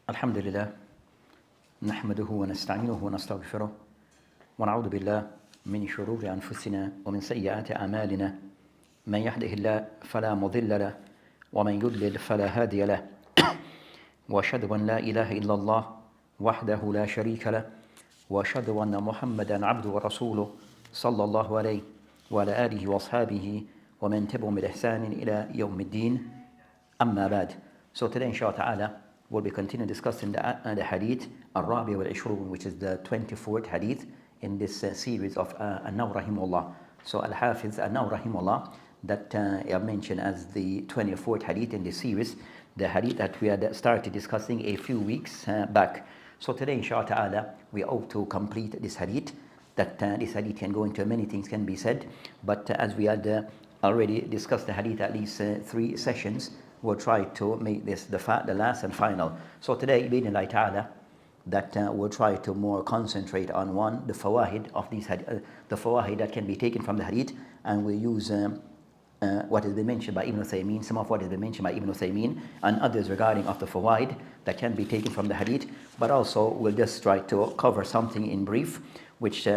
الحمد لله نحمده ونستعينه ونستغفره ونعوذ بالله من شرور أنفسنا ومن سيئات أعمالنا من يهده الله فلا مضل له ومن يضلل فلا هادي له وأشهد أن لا إله إلا الله وحده لا شريك له وأشهد أن محمدا عبده ورسوله صلى الله عليه وعلى آله وأصحابه ومن تبعهم بإحسان إلى يوم الدين أما بعد. So today inshallah ta'ala we'll be continuing discussing the hadith الرابع والعشرون, which is the 24th hadith in this series of Nawawi rahimahullah. So Al-Hafiz Nawawi rahimahullah, that I have mentioned as the 24th hadith in this series, the hadith that we had started discussing a few weeks back. So today inshallah ta'ala we hope to complete this hadith. That this hadith can go into many things can be said, but as we had already discussed the hadith at least 3 sessions, we'll try to make this the last and final. So today, bi'idhnillahi ta'ala, that we'll try to more concentrate on one, the fawahid of these the fawahid that can be taken from the hadith, and we'll use what has been mentioned by Ibn Uthaymeen, some of what has been mentioned by Ibn Uthaymeen, and others regarding of the fawahid that can be taken from the hadith, but also we'll just try to cover something in brief, which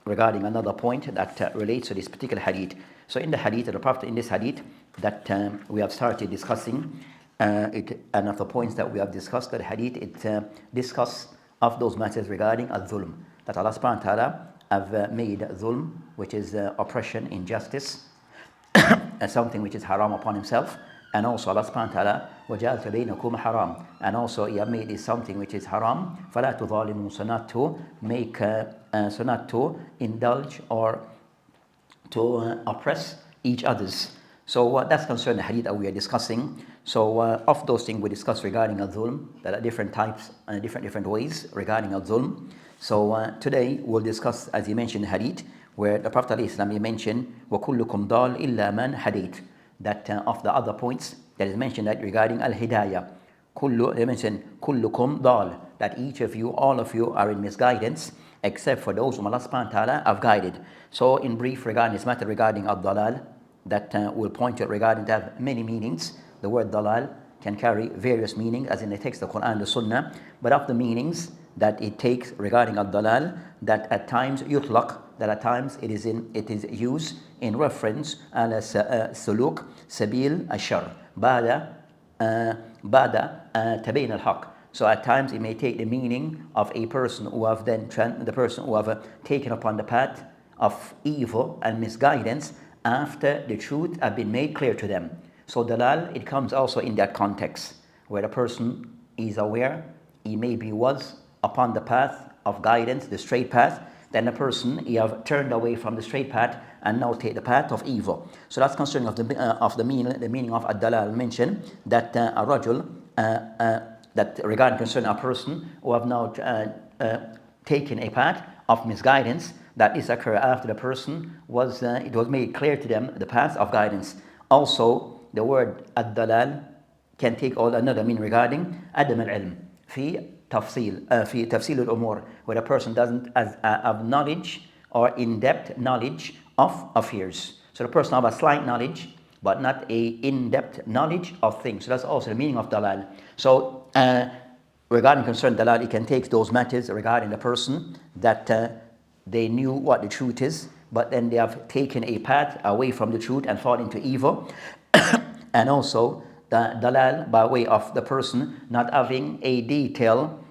regarding another point that relates to this particular hadith. So in the hadith, the Prophet in this hadith that we have started discussing, and of the points that we have discussed, that hadith, it discusses of those matters regarding al-ظلm, that Allah subhanahu wa ta'ala have made zulm, which is oppression, injustice, as something which is haram upon himself, and also Allah subhanahu wa ta'ala وَجَعَلْتَ بَيْنَكُمْ haram, and also he have made it something which is haram, فَلَا تُظَالِمُوا, so not to make, so not to indulge or to oppress each others. So that's concerning the hadith that we are discussing. So of those things we discussed regarding al-zulm, there are different types and different ways regarding al-zulm. So today we'll discuss, as he mentioned, the hadith where the Prophet ﷺ mentioned وَكُلُّكُمْ ضَالٍ إِلَّا مَنْ هَدَيْتَ, that of the other points that is mentioned that regarding al-hidayah, they mentioned كُلُّكُمْ ضَالٍ, that each of you, all of you are in misguidance except for those whom Allah subhanahu wa ta'ala have guided. So in brief regarding this matter regarding al-dalal, that will point to regarding to have many meanings. The word dalal can carry various meanings as in the text of the Quran and the Sunnah, but of the meanings that it takes regarding al-dalal, that at times yutlaq, that at times it is used in reference ala suluk sabil ashar ba'da tabayn al-haq. So at times it may take the meaning of a person who have then taken upon the path of evil and misguidance after the truth have been made clear to them. So dalal, it comes also in that context where a person is aware he maybe was upon the path of guidance, the straight path, then a person he have turned away from the straight path and now take the path of evil. So that's concerning of the meaning of ad-dalal mentioned, that a rajul, that regarding concerning a person who have now taken a path of misguidance, that this occurred after the person was it was made clear to them the path of guidance. Also the word ad-dalal can take all another meaning regarding adam al-ilm fi tafsil al-umur, where a person doesn't have knowledge or in-depth knowledge of affairs. So the person have a slight knowledge but not a in-depth knowledge of things. So that's also the meaning of dalal. So regarding concern dalal, it can take those matters regarding the person that they knew what the truth is, but then they have taken a path away from the truth and fall into evil. And also the dalal by way of the person not having a detailed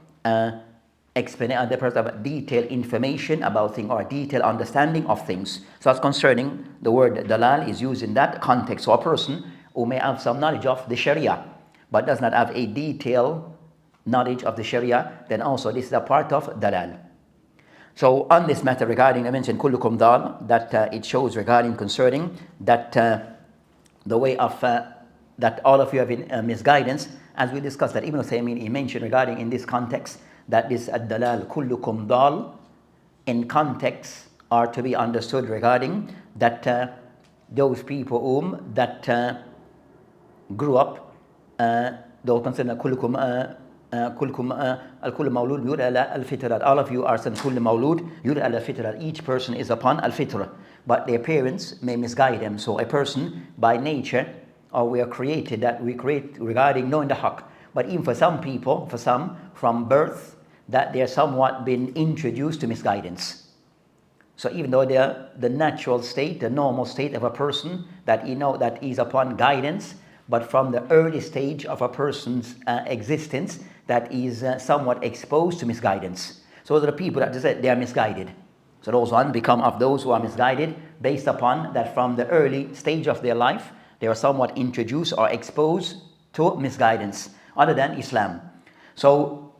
explanation, the person have detailed information about things or detailed understanding of things. So that's concerning the word dalal is used in that context. So a person who may have some knowledge of the Sharia but does not have a detailed knowledge of the Sharia, then also this is a part of dalal. So on this matter regarding, I mentioned kullukum dal, that it shows regarding concerning that the way of that all of you have in misguidance, as we discussed that Ibn Uthaymeen he mentioned regarding in this context that this ad-dalal kullukum dal in context are to be understood regarding that those people whom that grew up, those considered kullukum al-kullu mawlud yud ala al-fitrat. All of you are some kullu mawlud yud ala al-fitrat. Each person is upon al-fitra, but their parents may misguide them. So a person by nature or we are created, that we create regarding knowing the haqq. But even for some people, for some, from birth, that they are somewhat been introduced to misguidance. So even though they are the natural state, the normal state of a person, that that is upon guidance, but from the early stage of a person's existence, that is somewhat exposed to misguidance. So those are the people that just said they are misguided. So those ones become of those who are misguided based upon that from the early stage of their life, they are somewhat introduced or exposed to misguidance other than Islam. So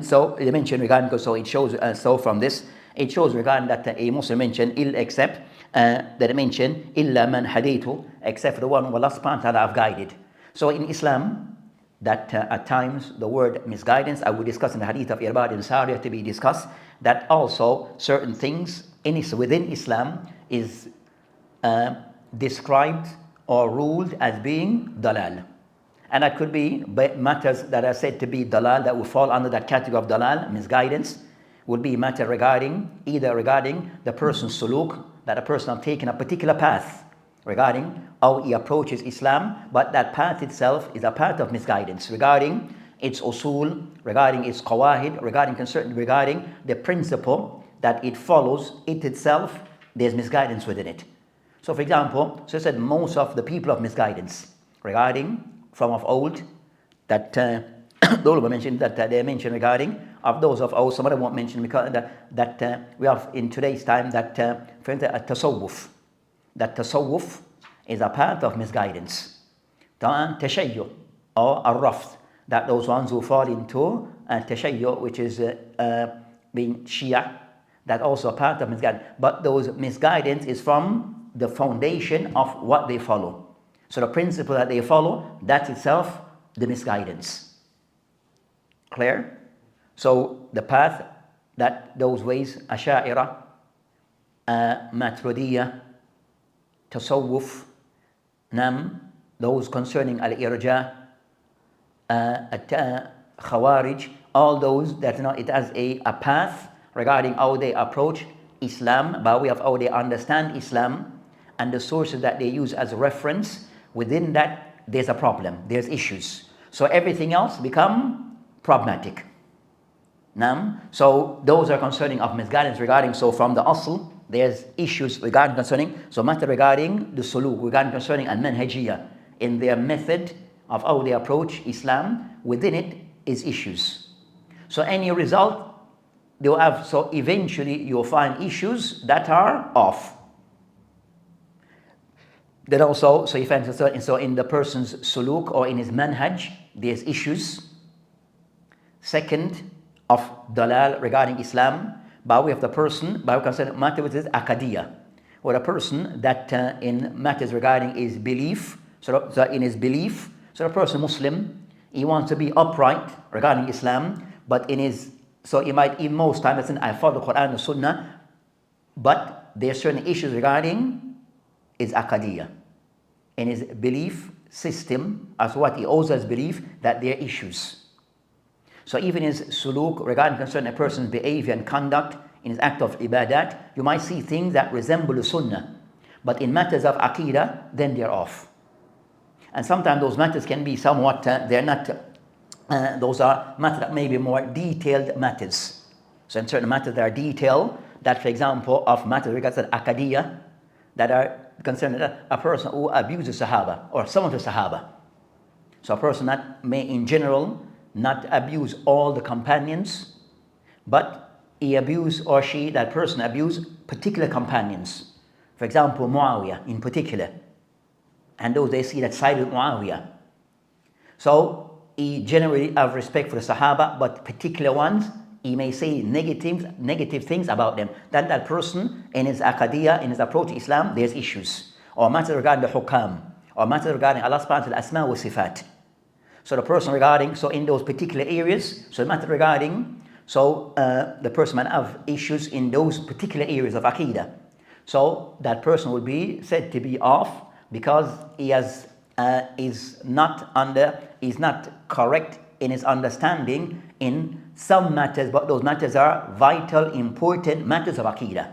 so they mentioned regarding, so it shows, so from this, it shows regarding that a Muslim mentioned except that it mentioned illa man hadaytu, except for the one who Allah subhanahu wa ta'ala have guided. So in Islam, that at times the word misguidance, I will discuss in the Hadith of Irbad and Sariyah to be discussed, that also certain things within Islam is described or ruled as being dalal. And that could be matters that are said to be dalal, that will fall under that category of dalal, misguidance, would be matter either regarding the person's suluk, that a person has taken a particular path regarding how he approaches Islam, but that path itself is a path of misguidance regarding its usul, regarding its qawahid, regarding the principle that it follows, it itself, there's misguidance within it. So for example, so I said most of the people of misguidance regarding from of old, that the ulama mentioned that they mentioned regarding of those of old, some of them won't mention because that we have in today's time that for instance that tasawwuf is a path of misguidance. Tashayyu or ar-rafd, that those ones who fall into tashayyu, which is being Shia, that also a part of misguidance. But those misguidance is from the foundation of what they follow. So the principle that they follow, that's itself the misguidance. Clear? So the path that those ways, Asha'ira, Maturidiyya, Tasawwuf, those concerning Al-Irja, Khawarij, all those that it has a path regarding how they approach Islam, by way of how they understand Islam, and the sources that they use as a reference. Within that, there's a problem, there's issues. So everything else become problematic. So those are concerning of misguidance regarding, so from the asl, there's issues regarding concerning, so matter regarding the suluk, regarding concerning al-manhajiyya, in their method of how they approach Islam, within it is issues. So any result, they'll have, so eventually you'll find issues that are off. Then also, so if so in the person's suluk or in his manhaj, there's issues. Second, of dalal regarding Islam, by way of the person, by way of concern matter which is aqadiyya, or a person that in matters regarding his belief, so in his belief, so a person Muslim, he wants to be upright regarding Islam, but in his, so he might in most times listen, I follow the Quran and Sunnah, but there are certain issues regarding his aqadiyya, in his belief system, as what he owes as belief, that there are issues. So even his suluk regarding concerning a person's behavior and conduct in his act of ibadat, you might see things that resemble the sunnah, but in matters of aqidah, then they're off. And sometimes those matters can be somewhat, they're not, those are matters that may be more detailed matters. So in certain matters that are detailed, that for example of matters regarding aqadiyah, that are concerned a person who abuses Sahaba or some of the Sahaba. So a person that may in general not abuse all the companions, but he abuse or she, that person abuse particular companions. For example, Muawiyah in particular. And those they see that side with Muawiyah. So he generally have respect for the Sahaba, but particular ones, he may say negative things about them. That person in his aqadiyah, in his approach to Islam, there's issues. Or matters regarding the hukam, or matters regarding Allah subhanahu wa ta'ala asma wa sifat. So the person regarding, so in those particular areas, so matter regarding, so the person might have issues in those particular areas of aqidah. So that person would be said to be off because he has is not correct in his understanding in some matters, but those matters are vital, important matters of aqidah.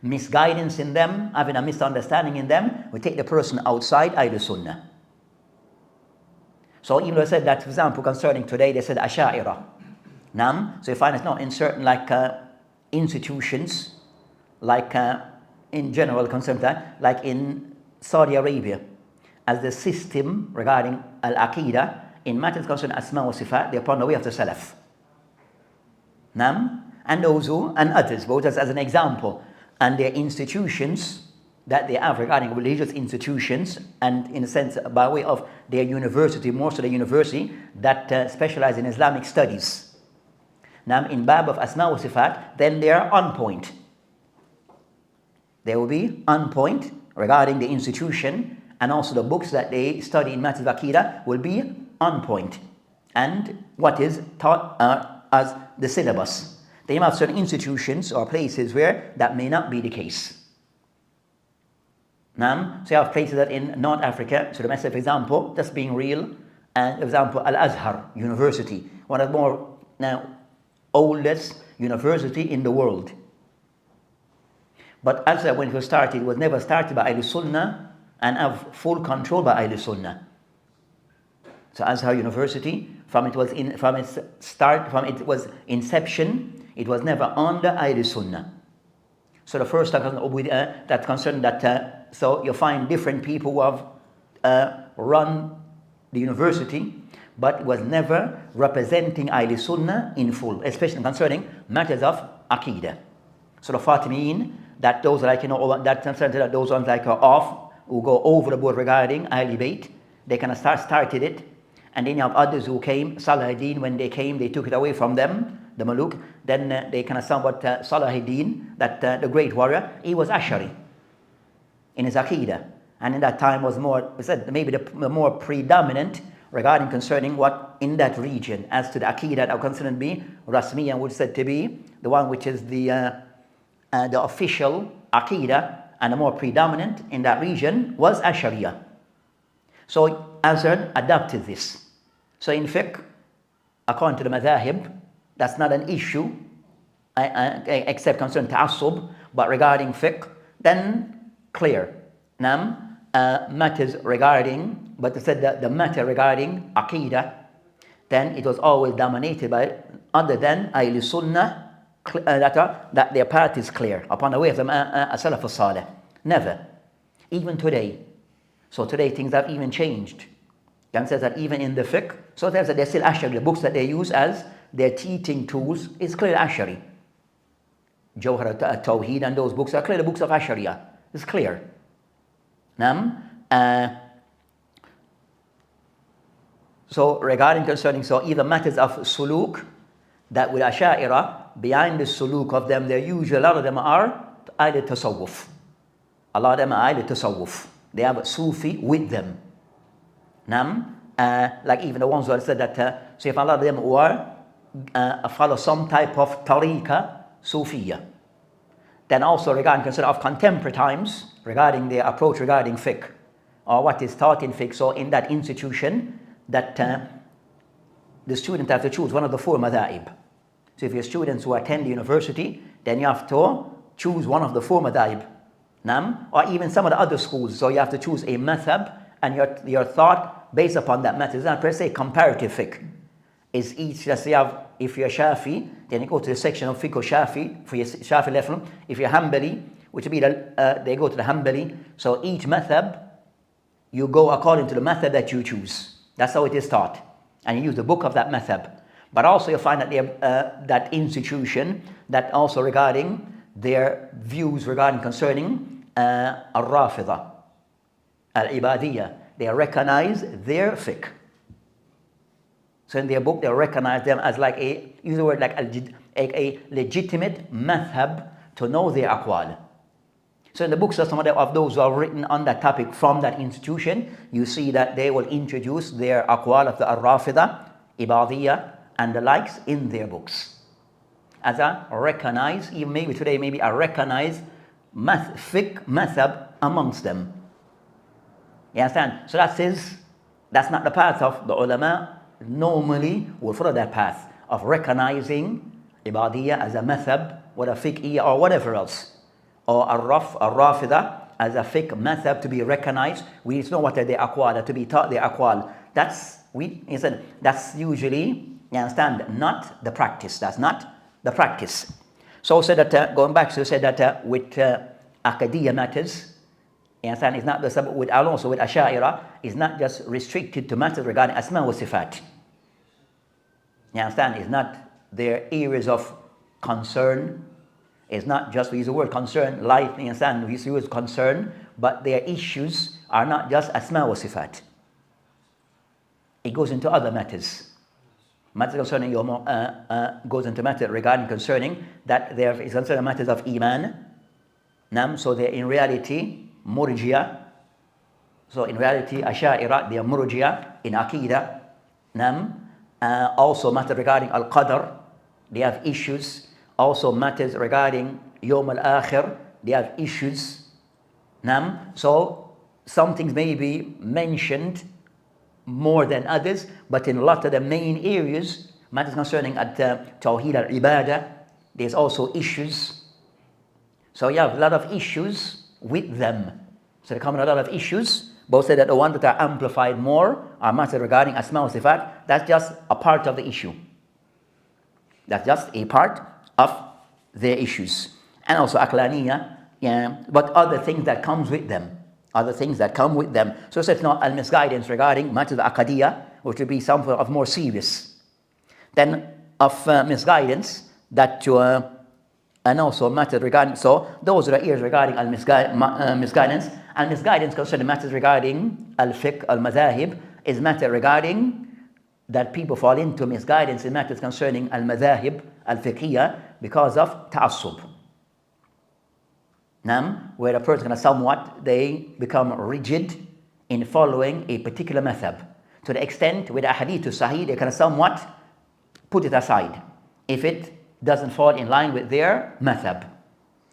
Misguidance in them, having a misunderstanding in them, will take the person outside Ahl Sunnah. So even though I said that, for example, concerning today, they said Asha'ira. So you find it now in certain institutions, in general concerning that, like in Saudi Arabia, as the system regarding al-Aqidah, in matters concerning Asma wa Sifat, they're upon the way of the Salaf. And those who, and others, both as an example, and their institutions that they have regarding religious institutions, and in a sense by way of their university, most of the university that specialize in Islamic studies. In Bab of Asma wa Sifat, then they are on point. They will be on point regarding the institution, and also the books that they study in matters of Aqidah will be on point. And what is taught as the syllabus. They have certain institutions or places where that may not be the case. So you have places that in North Africa, so the message, for example, just being real, and for example, Al-Azhar University, one of the more oldest university in the world. But Azhar, when it was started, was never started by Ahl Sunnah and have full control by Ahl Sunnah. So Azhar University, from its inception, it was under Ahl Sunnah. So the first that concerned that, so you find different people who have run the university, but it was never representing Ahl Sunnah in full, especially concerning matters of Aqidah. So the Fatimiyyin, that those that those ones are off, who go over the board regarding Ahl Bayt, they kind of started it, and then you have others who came. Salahuddin, when they came, they took it away from them, the Maluk. Then they kind of somewhat Salahuddin, that the great warrior, he was Ash'ari in his Aqidah, and in that time was more, we said, maybe the more predominant regarding concerning what in that region as to the Aqidah that are considered to be Rasmiya, which is said to be the one which is the official Aqidah, and the more predominant in that region was Ash'ariyah. So Azhar adopted this. So in fiqh, according to the madhahib, that's not an issue except concerning ta'assub, but regarding fiqh, then clear. Matters regarding, but they said that the matter regarding Aqidah, then it was always dominated by other than Ahl Sunnah, that their path is clear upon the way of the Salaf al-Salih. Never. Even today. So today things have even changed. Can says that even in the fiqh, so there's they're still Ash'ari. The books that they use as their teaching tools is clearly Ash'ari. Jawhar al-Tawheed and those books are clearly the books of Ash'ariyah. It's clear. So regarding concerning, so either matters of suluk, that with Asha'ira, behind the suluk of them, they're usually, a lot of them are either tasawwuf. A lot of them are either tasawwuf. They have Sufi with them. Like even the ones who have said that, so if a lot of them who are follow some type of tariqa, Sufiya. Then also regarding consider of contemporary times, regarding their approach regarding fiqh, or what is taught in fiqh. So in that institution, that the student have to choose one of the four madha'ib. So if you're students who attend the university, then you have to choose one of the four madha'ib. Or even some of the other schools. So you have to choose a madhab, and your thought based upon that madhab. It's not per se comparative fiqh. Is each, let's say, if you're Shafi, then you go to the section of fiqh Shafi for your Shafi level. If you're Hanbali, which would be they go to the Hanbali. So each madhab, you go according to the madhab that you choose. That's how it is taught, and you use the book of that madhab. But also you find that they have that institution that also regarding their views regarding concerning al-Rafida, al-Ibadiyya. They recognize their fiqh. So in their book, they recognize them as like use the word like a legitimate madhab to know their aqwal. So in the books of some of those who are written on that topic from that institution, you see that they will introduce their aqwal of the al-Rafida, Ibadiyya, and the likes in their books. As a recognized, even maybe today, maybe a recognized fiqh madhab amongst them. You understand? So that's not the path of the ulama. Normally will follow that path of recognizing Ibadiyya as a madhab, whether fiqhiyya or whatever else. Or al-Rafida as a fiqh madhab to be recognized. We need to know what are their aqwal, to be taught their aqwal. That's he said, that's usually, you understand, not the practice. That's not the practice. So said that, going back, so said that with Aqadiyya matters, you understand, it's not the with also with Asha'ira, it's not just restricted to matters regarding Asma wa Sifat. You understand, it's not their areas of concern. It's not just, we use the word concern, life, you understand, we use the word concern, but their issues are not just Asma wa Sifat. It goes into other matters. Matters concerning goes into matter regarding concerning that there is concerning matters of Iman. So they're in reality Murjiya. So in reality Asha'ira, they are Murjiya in Aqidah. Also matter regarding Al-Qadr, they have issues. Also matters regarding Yawm al-Akhir, they have issues. So some things may be mentioned more than others, but in a lot of the main areas, matters concerning Tawheed al-Ibadah, there's also issues. So you have a lot of issues with them. So there come a lot of issues. Both say that the ones that are amplified more are matters regarding Asma wa Sifat. That's just a part of the issue. That's just a part of their issues. And also Aqlaniyya, but other things that comes with them. Other things that come with them. So it's not al-misguidance regarding matters of Aqadiyya, which would be something of more serious. Then of misguidance, that and also matters regarding, so those are the areas regarding misguidance. And misguidance concerning matters regarding al-fiqh, al-madhahib, is matter regarding that people fall into misguidance in matters concerning al-madhahib, al-fiqhiyya, because of ta'assub. Where a person they become rigid in following a particular madhab, to the extent with Ahadith to Sahih, they can somewhat put it aside if it doesn't fall in line with their madhab,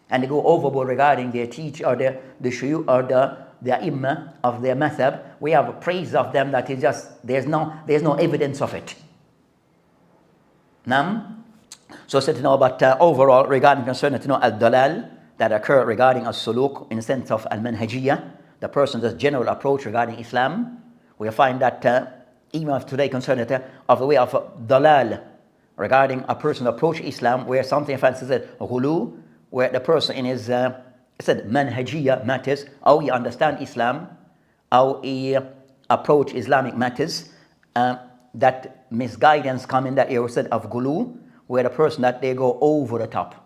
and they go overboard regarding their teach or the shuyu or the imma of their madhab. We have a praise of them that is just there's no evidence of it. So said to know about overall regarding concerning to know al-dalal that occur regarding as-suluk in the sense of al-manhajiyya, the person's general approach regarding Islam. We find that even of today concerning of the way of dalal regarding a person's approach to Islam, where something fancy said ghulu, where the person in his said manhajiyya matters, how he understand Islam, how he approach Islamic matters, that misguidance come in that area said of ghulu, where the person that they go over the top.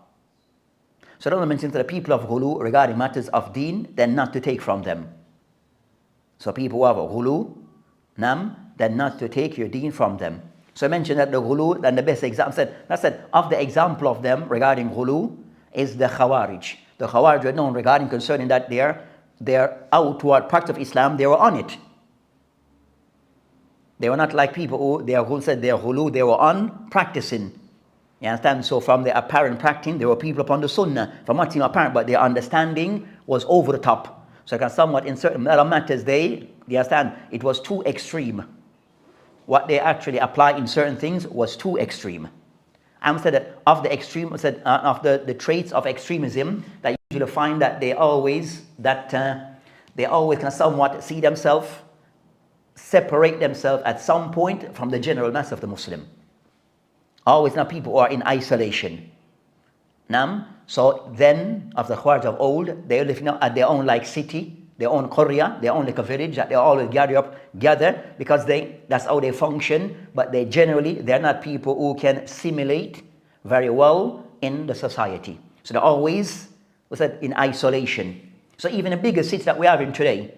So I don't mention to the people of ghulu regarding matters of deen, then not to take from them. So people who have ghulu, then not to take your deen from them. So I mentioned that the ghulu, and the best example said of the example of them regarding ghulu is the Khawarij. The Khawarij were known regarding concerning that their outward part of Islam, they were on it. They were not like people who their ghulu, they were on practicing. You understand? So from the apparent practicing, there were people upon the sunnah. From what seemed apparent, but their understanding was over the top. So somewhat in certain matters, they understand it was too extreme. What they actually apply in certain things was too extreme. I said that of the extreme, of the traits of extremism, that you usually find that they always can somewhat see themselves, separate themselves at some point from the general mass of the Muslim. Always not people who are in isolation. So then, of the Khawarij of old, they live at their own like city, their own Qarya, their own like a village that they always gather because that's how they function. But they're not people who can assimilate very well in the society. So they're always in isolation. So even the bigger cities that we have in today,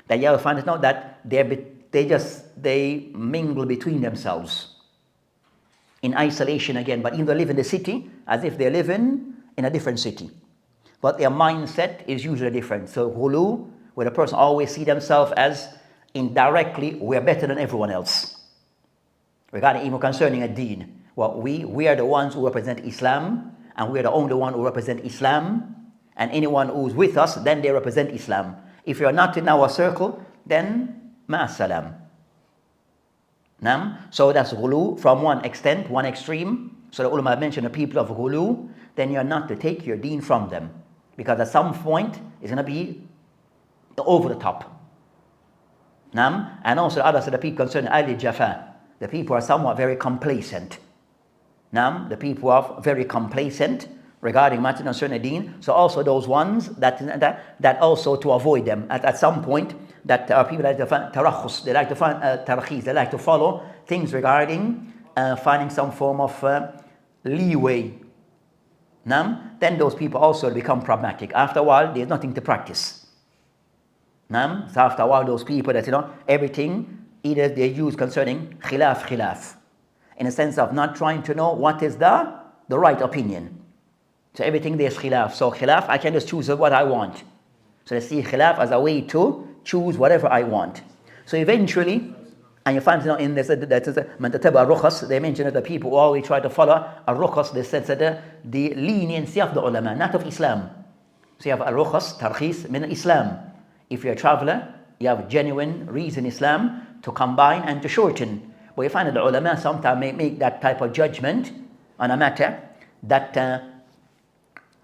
that you will find out that they mingle between themselves in isolation again, but even they live in the city as if they're living in a different city. But their mindset is usually different. So ghulu, where the person always see themselves as indirectly, we're better than everyone else. Regarding even concerning a deen, well, we are the ones who represent Islam, and we're the only one who represent Islam, and anyone who's with us, then they represent Islam. If you're not in our circle, then ma'asalam. So that's ghulu from one extent, one extreme. So the ulama mentioned the people of ghulu, then you're not to take your deen from them. Because at some point, it's going to be over the top. And also the others are the people concerning Ali Jaffa. The people are somewhat very complacent. The people are very complacent regarding matters concerning deen. So also those ones that also to avoid them at some point, that are people that like to find tarakhus, they like to find tarkhis, they like to follow things regarding finding some form of leeway. Then those people also become problematic. After a while, there's nothing to practice. So after a while, those people that everything either they use concerning khilaf, in a sense of not trying to know what is the right opinion. So everything there's khilaf. So khilaf, I can just choose what I want. So they see khilaf as a way to choose whatever I want. So eventually, and you find in this that they mention that the people who always try to follow al-rukhas, the sense that the leniency of the ulama, not of Islam. So you have al-rukhas, tarkhis min Islam. If you're a traveler, you have a genuine reason in Islam to combine and to shorten. But you find that the ulama sometimes may make that type of judgment on a matter that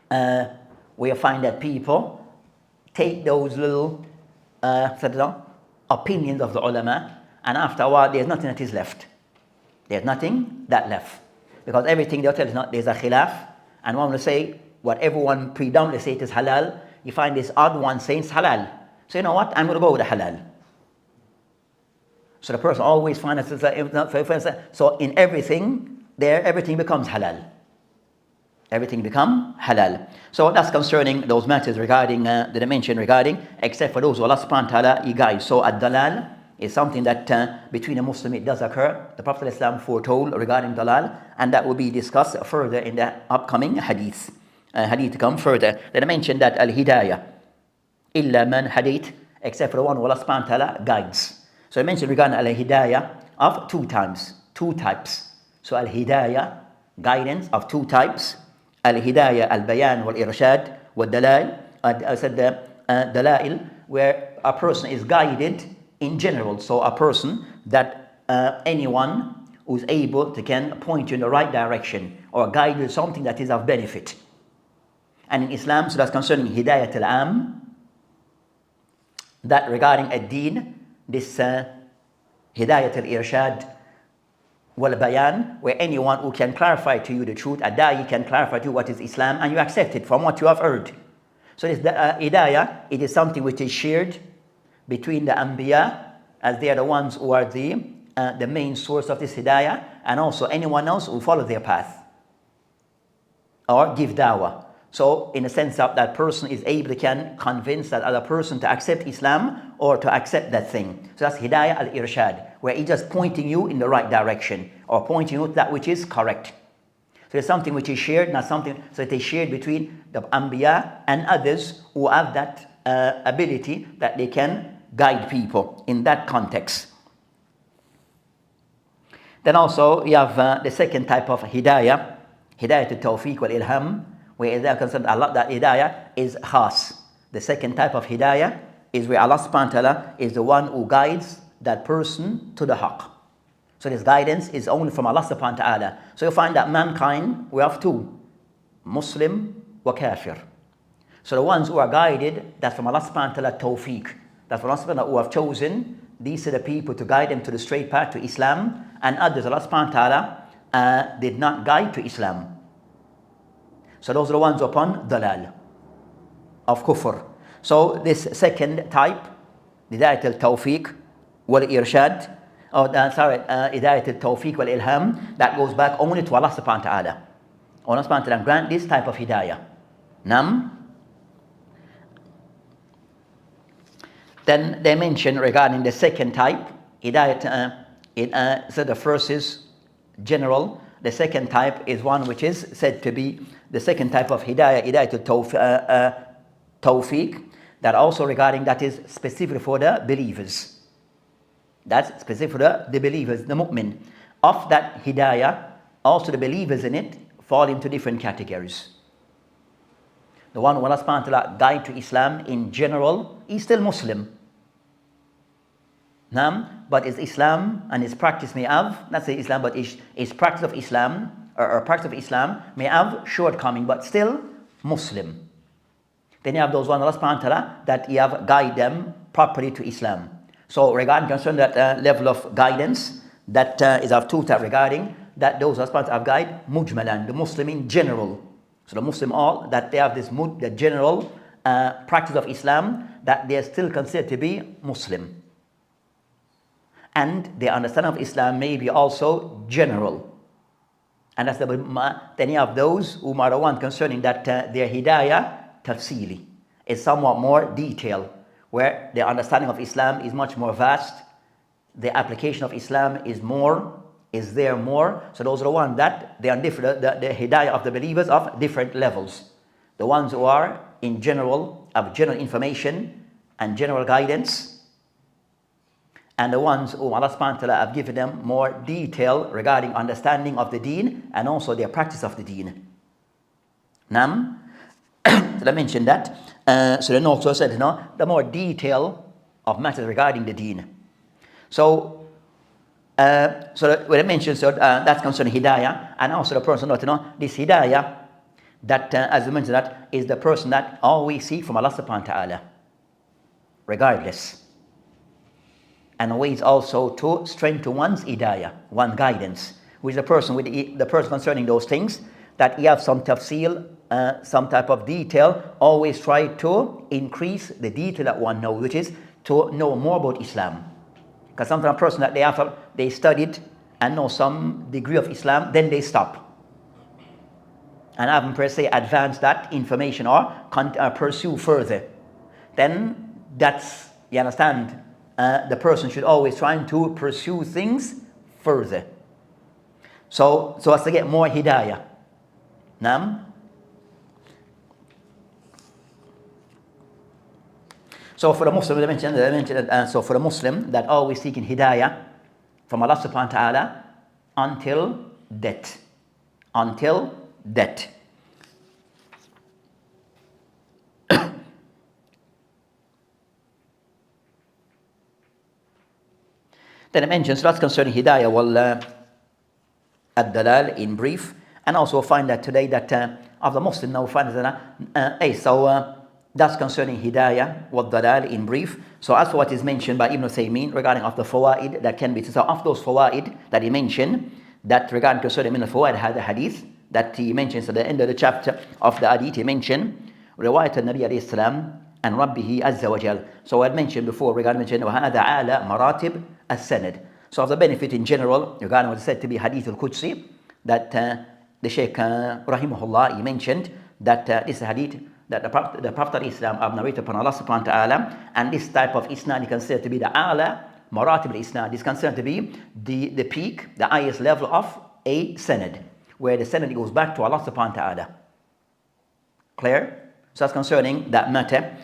where you find that people take those little opinions of the ulama, and after a while there's nothing that is left. There's nothing that left. Because everything they'll tell is there's a khilaf, and one will say what everyone predominantly say it is halal, you find this odd one saying it's halal. So you know what, I'm going to go with the halal. So the person always finds so in everything there, everything becomes halal. Everything become halal. So that's concerning those matters regarding the dimension regarding, except for those who Allah subhanahu wa ta'ala He guides. So ad-dalal is something that between a Muslim it does occur. The Prophet ﷺ foretold regarding dalal, and that will be discussed further in the upcoming hadith. Hadith to come further. Then I mentioned that al-hidayah, illa man hadith, except for the one who Allah subhanahu wa ta'ala guides. So I mentioned regarding al-hidayah of two types. So al-hidayah, guidance of two types. Al-hidayah, al-bayan, wal-irshad, wal-dalail. I said the dalail, where a person is guided in general. So a person that anyone who's able to can point you in the right direction or guide you to something that is of benefit. And in Islam, so that's concerning hidayat al-am, that regarding ad-deen, this hidayat al-irshad wal-bayan, where anyone who can clarify to you the truth, a-da'i can clarify to you what is Islam, and you accept it from what you have heard. So this hidayah, it is something which is shared between the anbiya, as they are the ones who are the main source of this hidayah, and also anyone else who follow their path or give dawah. So in the sense of that person is able to can convince that other person to accept Islam or to accept that thing. So that's hidayah al-irshad, where he's just pointing you in the right direction or pointing you to that which is correct. So there's something which is shared, not something, so it is shared between the anbiya and others who have that ability that they can guide people in that context. Then also you have the second type of hidayah, hidayah to tawfiq wal ilham, where they're concerned Allah, that hidayah is khas. The second type of hidayah is where Allah subhanahu wa ta'ala is the one who guides that person to the haqq. So this guidance is only from Allah subhanahu wa ta'ala. So you find that mankind, we have two, Muslim wa kafir. So the ones who are guided, that's from Allah subhanahu wa ta'ala tawfiq. That's from Allah subhanahu wa ta'ala who have chosen, these are the people to guide them to the straight path to Islam, and others Allah subhanahu wa ta'ala did not guide to Islam. So those are the ones upon dalal, of kufr. So this second type, hidayat al-tawfiq wal-irshad, hidayat al-tawfiq wal-ilham, that goes back only to Allah subhanahu wa ta'ala. Allah subhanahu wa ta'ala grant this type of hidayah. Then they mention regarding the second type, hidayat, so the first is general, the second type is one which is said to be the second type of hidayah, hidayat tawfiq, that also regarding that is specific for the believers. That's specific for the believers, the mu'min. Of that hidayah, also the believers in it fall into different categories. The one who Allah subhanahu wa ta'ala guide to Islam in general, he's still Muslim. But his Islam and his practice may have, not say Islam, but his practice of Islam, or practice of Islam may have shortcoming, but still Muslim. Then you have those ones, Allah subhanahu wa ta'ala, that you have guide them properly to Islam. So regarding concern that level of guidance, that is of two types regarding that those aspects of guide, mujmalan, the Muslim in general. So the Muslim all, that they have this the general practice of Islam, that they are still considered to be Muslim. And their understanding of Islam may be also general. And that's any of those who are the one concerning that their hidayah, tafsili, is somewhat more detailed, where their understanding of Islam is much more vast, the application of Islam is there more. So those are the ones that they are different, the hidayah of the believers of different levels. The ones who are in general, of general information and general guidance, and the ones who Allah subhanahu wa ta'ala have given them more detail regarding understanding of the deen and also their practice of the deen. Nam, so I mentioned that. So then also said, the more detail of matters regarding the deen. So when I mentioned, that's concerning hidayah, and also the person this hidayah, that as we mentioned, that is the person that always seek from Allah subhanahu wa ta'ala, regardless. And always also to strengthen one's hidayah, one guidance, which is the person the person concerning those things, that he have some tafsil, some type of detail, always try to increase the detail that one knows, which is to know more about Islam. Because sometimes a person that they studied and know some degree of Islam, then they stop. And haven't per se advanced that information or pursue further. Then that's, you understand, the person should always try to pursue things further. So as to get more hidayah. Naam. So for the Muslim, they mentioned so for the Muslim that always seeking hidayah from Allah subhanahu wa ta'ala until death. Until death. Then I mentioned, so that's concerning hidayah, ad-dalal in brief. And also find that today that of the Muslim now find that that's concerning hidayah, dalal in brief. So as for what is mentioned by Ibn Uthaymeen regarding of the fawaid that can be, so of those fawaid that he mentioned, that regarding concerning the fawaid had the hadith that he mentions at the end of the chapter of the hadith, he mentioned riwayat al-Nabi alayhi salam and Rabbihi azza wa jal. So I had mentioned before regarding وَهَذَا عَالَى مَرَاتِبْ السَّنَدِ. So of the benefit in general regarding what is said to be Hadith al-Qudsi, that the Shaykh rahimahullah, he mentioned that this hadith, that the Prophet of Islam have narrated upon Allah subhanahu wa ta'ala, and this type of isnad is considered to be the ala maratib al-isnad, is considered to be the peak, the highest level of a sanad, where the sanad goes back to Allah subhanahu wa ta'ala. Clear? So that's concerning that matter.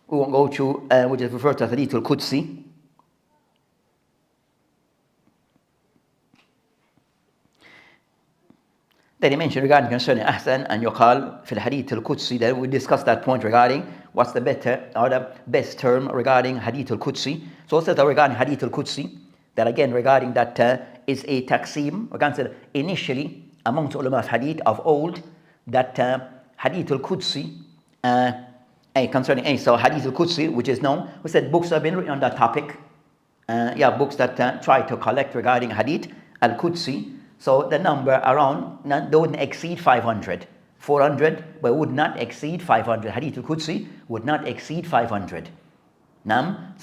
We won't go to which is referred to as Hadith al-Qudsi. Then he mentioned regarding concerning Ahsan and Yuqal fil Hadith al-Qudsi, that we discussed that point regarding what's the better or the best term regarding Hadith al-Qudsi. So also regarding Hadith al-Qudsi, that again regarding that is a taqsim, we consider initially amongst ulama of Hadith of old, that Hadith al-Qudsi, concerning so Hadith al-Qudsi, which is known, we said books have been written on that topic. Books that try to collect regarding Hadith al-Qudsi. So the number around, they wouldn't exceed 500. 400, but would not exceed 500. Hadith al-Qudsi would not exceed 500.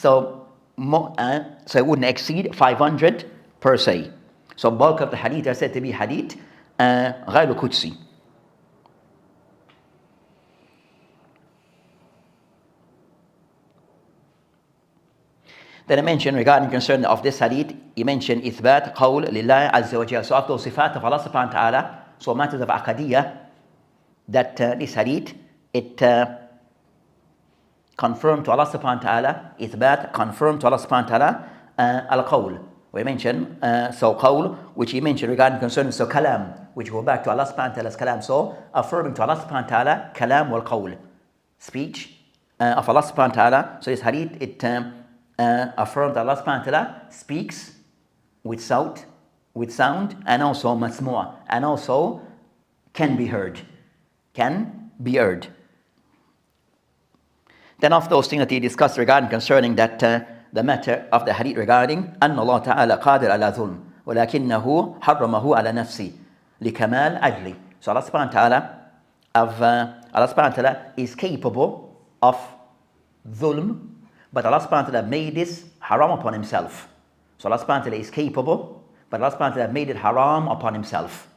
So it wouldn't exceed 500 per se. So bulk of the hadith are said to be hadith غير Qudsi. Then I mentioned regarding concern of this hadith, he mentioned ithbat qawl lillah azza wa jalla. So of those sifat of Allah subhanahu wa ta'ala, so matters of aqadiyah, that this hadith, it confirmed to Allah subhanahu wa ta'ala, ithbat, confirmed to Allah subhanahu wa ta'ala, al-qawl. We mentioned, so qawl, which he mentioned regarding concerning, so kalam, which go back to Allah subhanahu wa ta'ala's kalam. So affirming to Allah subhanahu wa ta'ala, kalam wal qawl, speech of Allah subhanahu wa ta'ala. So this hadith, it affirmed that Allah subhanahu wa ta'ala speaks with sound, and also masmu', and also can be heard. Then Then of those things that he discussed regarding concerning that the matter of the hadith regarding أن الله تعالى قادر على ظلم ولكنه حرمه على نفسه لكمال أجله. So Allah subhanahu wa ta'ala is capable of dhulm, but Allah subhanahu wa ta'ala made this haram upon himself. So Allah subhanahu wa ta'ala is capable, but Allah subhanahu wa ta'ala made it haram upon himself.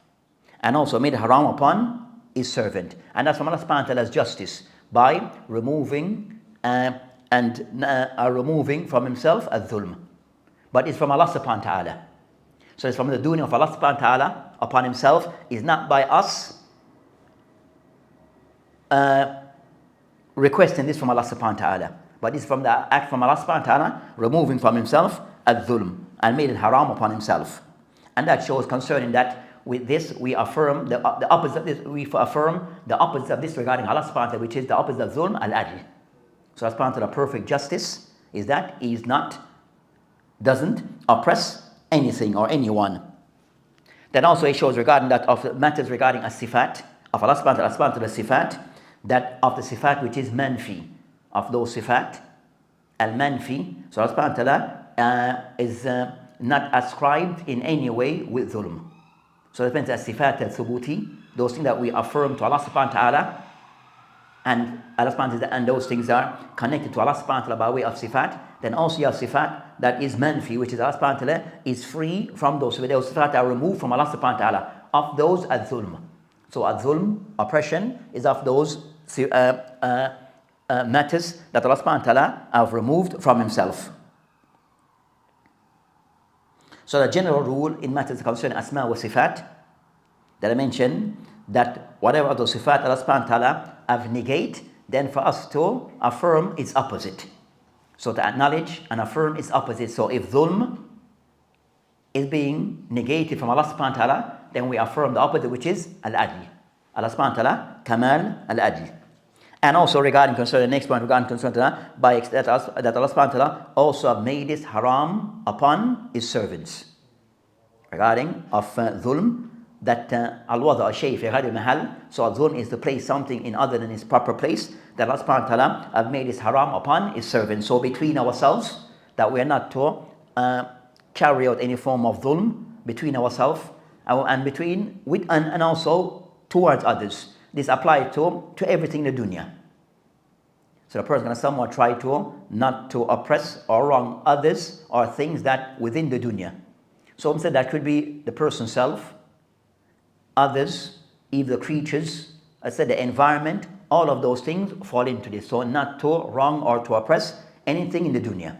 And also made it haram upon his servant. And that's from Allah subhanahu wa ta'ala's justice, by removing removing from himself al-dhulm. But it's from Allah subhanahu wa ta'ala. So it's from the doing of Allah subhanahu wa ta'ala upon himself, is not by us requesting this from Allah subhanahu wa ta'ala, but it's from the act from Allah subhanahu wa ta'ala removing from himself al-dhulm and made it haram upon himself. And that shows concerning that with this we affirm the opposite of this, we affirm the opposite of this regarding Allah subhanahu wa ta'ala, which is the opposite of dhulm, al-adl. So Allah subhanahu wa ta'ala perfect justice is that he is doesn't oppress anything or anyone. Then also it shows regarding that of the matters regarding as-sifat of Allah subhanahu wa ta'ala sifat, that of the sifat which is manfi, of those sifat al-manfi, so Allah subhanahu wa ta'ala is not ascribed in any way with dhulm. So that means as-sifat al-thubuti, those things that we affirm to Allah subhanahu wa ta'ala, and Allah subhanahu wa ta'ala, and those things are connected to Allah subhanahu wa ta'ala by way of sifat. Then also you have sifat that is manfi, which is Allah subhanahu wa ta'ala is free from those sifat that are removed from Allah subhanahu wa ta'ala, of those al-dhulm. So al-dhulm, oppression, is of those matters that Allah subhanahu wa ta'ala have removed from himself. So the general rule in matters concerning asma wa sifat that I mentioned, that whatever those sifat Allah subhanahu wa ta'ala have negate, then for us to affirm its opposite. So to acknowledge and affirm its opposite. So if dhulm is being negated from Allah subhanahu wa ta'ala, then we affirm the opposite, which is al-adl. Allah subhanahu wa ta'ala, kamal al-adl. And also regarding concerning the next point, regarding concerning that Allah subhanahu wa ta'ala also made this haram upon his servants. Regarding of dhulm, that al-wada shay fi ghayri mahal, so dhulm is to place something in other than its proper place, that Allah subhanahu wa ta'ala have made this haram upon his servants. So between ourselves, that we are not to carry out any form of dhulm between ourselves and between with and also towards others. This applies to everything in the dunya. So the person is going to somewhat try to not to oppress or wrong others or things that within the dunya. So instead that could be the person's self, others, even the creatures, I said the environment, all of those things fall into this. So not to wrong or to oppress anything in the dunya.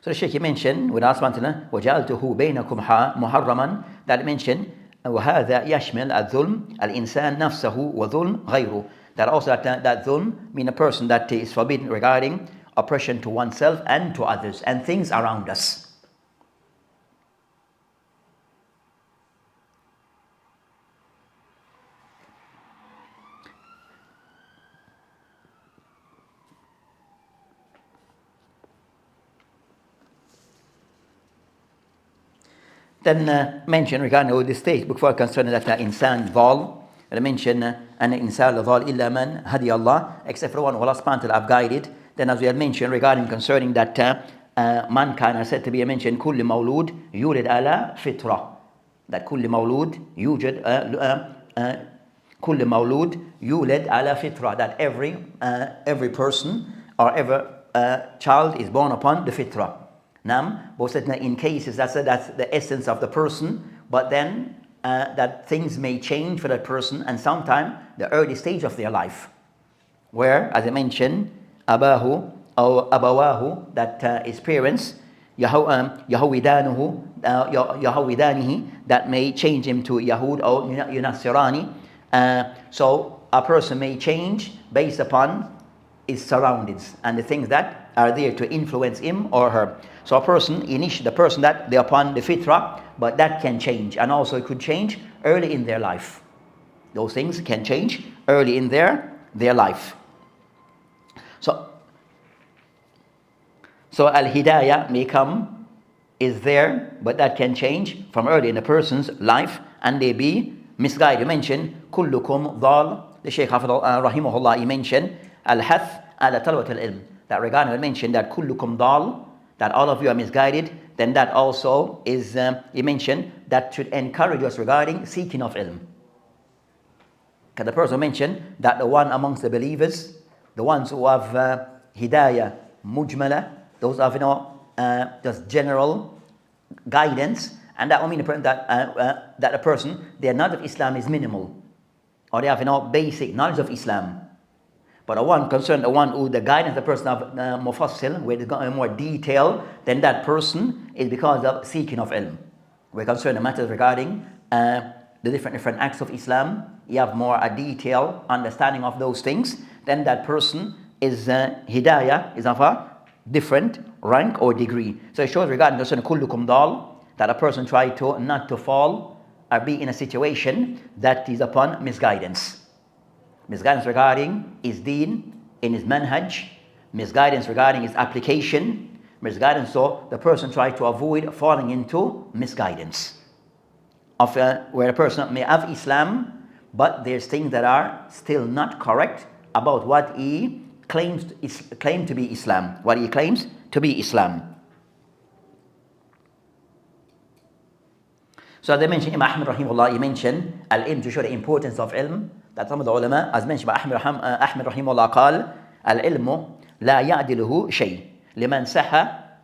So the Shaykh mentioned, with Allah subhanahu wa ta'ala, وَجَعَلْتُهُ بَيْنَكُمْ مُحَرَّمًا, that mentioned, وَهَذَا يَشْمِلْ الظُّلْمِ الْإِنسَانِ نَفْسَهُ وَظُلْمْ غَيْرُهُ. That also that dhulm mean a person that is forbidden regarding oppression to oneself and to others and things around us. Then mention regarding all this stage before concerning that insan dhal, mention an insan dhal illa man hadi Allah, except for one who Allah subhanahu wa ta'ala have guided. Then as we had mentioned regarding concerning that mankind are said to be mentioned kulli mawlud yulad ala fitra, that kulli mawlud yujad kulli mawlud yulad ala fitra, that every person or every child is born upon the fitra. Both in cases that's the essence of the person, but then that things may change for that person, and sometimes the early stage of their life, where, as I mentioned, abahu or abawahu, that his parents, yahawidanihi, that may change him to Yahud or Yunasirani. So a person may change based upon his surroundings and the things that are there to influence him or her. So a person, initially the person that they're upon the fitra, but that can change, and also it could change early in their life. Those things can change early in their life. So So al-hidayah may come, is there, but that can change from early in a person's life and they be misguided. You mentioned kullukum dhal. The Shaykh rahimahullah, he mentioned al-hath ala talwat al-ilm. That regarding, I mentioned that kullukum dhal, that all of you are misguided. Then that also is, he mentioned, that should encourage us regarding seeking of ilm. Because the person mentioned that the one amongst the believers, the ones who have hidayah mujmala, those have just general guidance, and that will mean that a person, their knowledge of Islam is minimal, or they have basic knowledge of Islam. But the one concerned, the one who the guidance the person of mufassil, where it's got more detail, then that person is because of seeking of ilm. We're concerned the matters regarding the different acts of Islam. You have more a detailed understanding of those things. Then that person is hidayah is of a different rank or degree. So it shows regarding the kullukum dal, that a person try to not to fall or be in a situation that is upon misguidance. Misguidance regarding his deen, in his manhaj, misguidance regarding his application, misguidance, so the person tries to avoid falling into misguidance. Of where a person may have Islam, but there's things that are still not correct about what he claims to be Islam. What he claims to be Islam. So as I mentioned, Imam Ahmad rahimahullah, he mentioned al-ilm to show the importance of ilm. That some of the ulama, as mentioned by Ahmad rahimahullah, قال العلم لا يعدله شيء لمن صح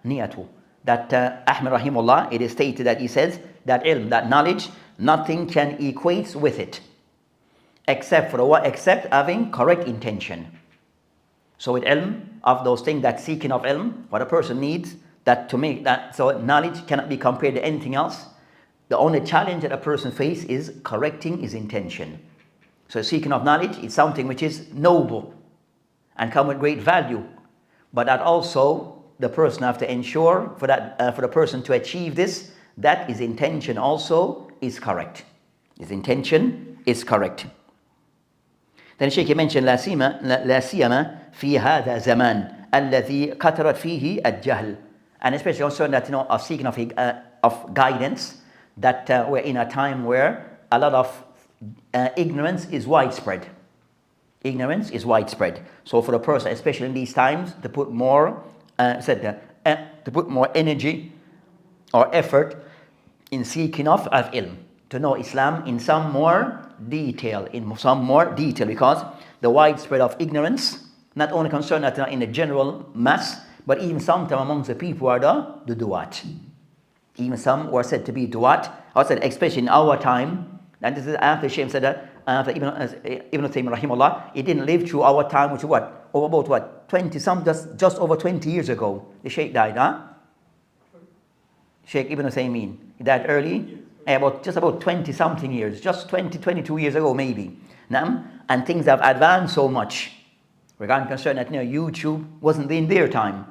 نيته. That Ahmad rahimahullah, it is stated that he says that ilm, that knowledge, nothing can equate with it, except having correct intention. So with ilm, of those things, that seeking of ilm, what a person needs, that to make that, so knowledge cannot be compared to anything else. The only challenge that a person faces is correcting his intention. So seeking of knowledge is something which is noble and come with great value, but that also the person have to ensure for the person to achieve this, that his intention also is correct. His intention is correct. Then Shaykh mentioned لا سيما في هذا زمان الذي كثرت فيه الجهل, and especially also that of seeking of guidance, that we're in a time where a lot of ignorance is widespread. Ignorance is widespread. So for the person, especially in these times, to put more energy or effort in seeking of ilm, to know Islam in some more detail, because the widespread of ignorance not only concerned that in the general mass, but even sometimes amongst the people who are the du'at. Even some who are said to be du'at, especially in our time. And this is after Shaykh said that after Ibn Taymiyyah rahimahullah, he didn't live through our time, which is about 20 some, just over 20 years ago. The Shaykh died, Shaykh Ibn Taymiyyah, he died early, just about 20 something years, just 22 years ago maybe. And things have advanced so much. Regarding concern that YouTube wasn't in their time.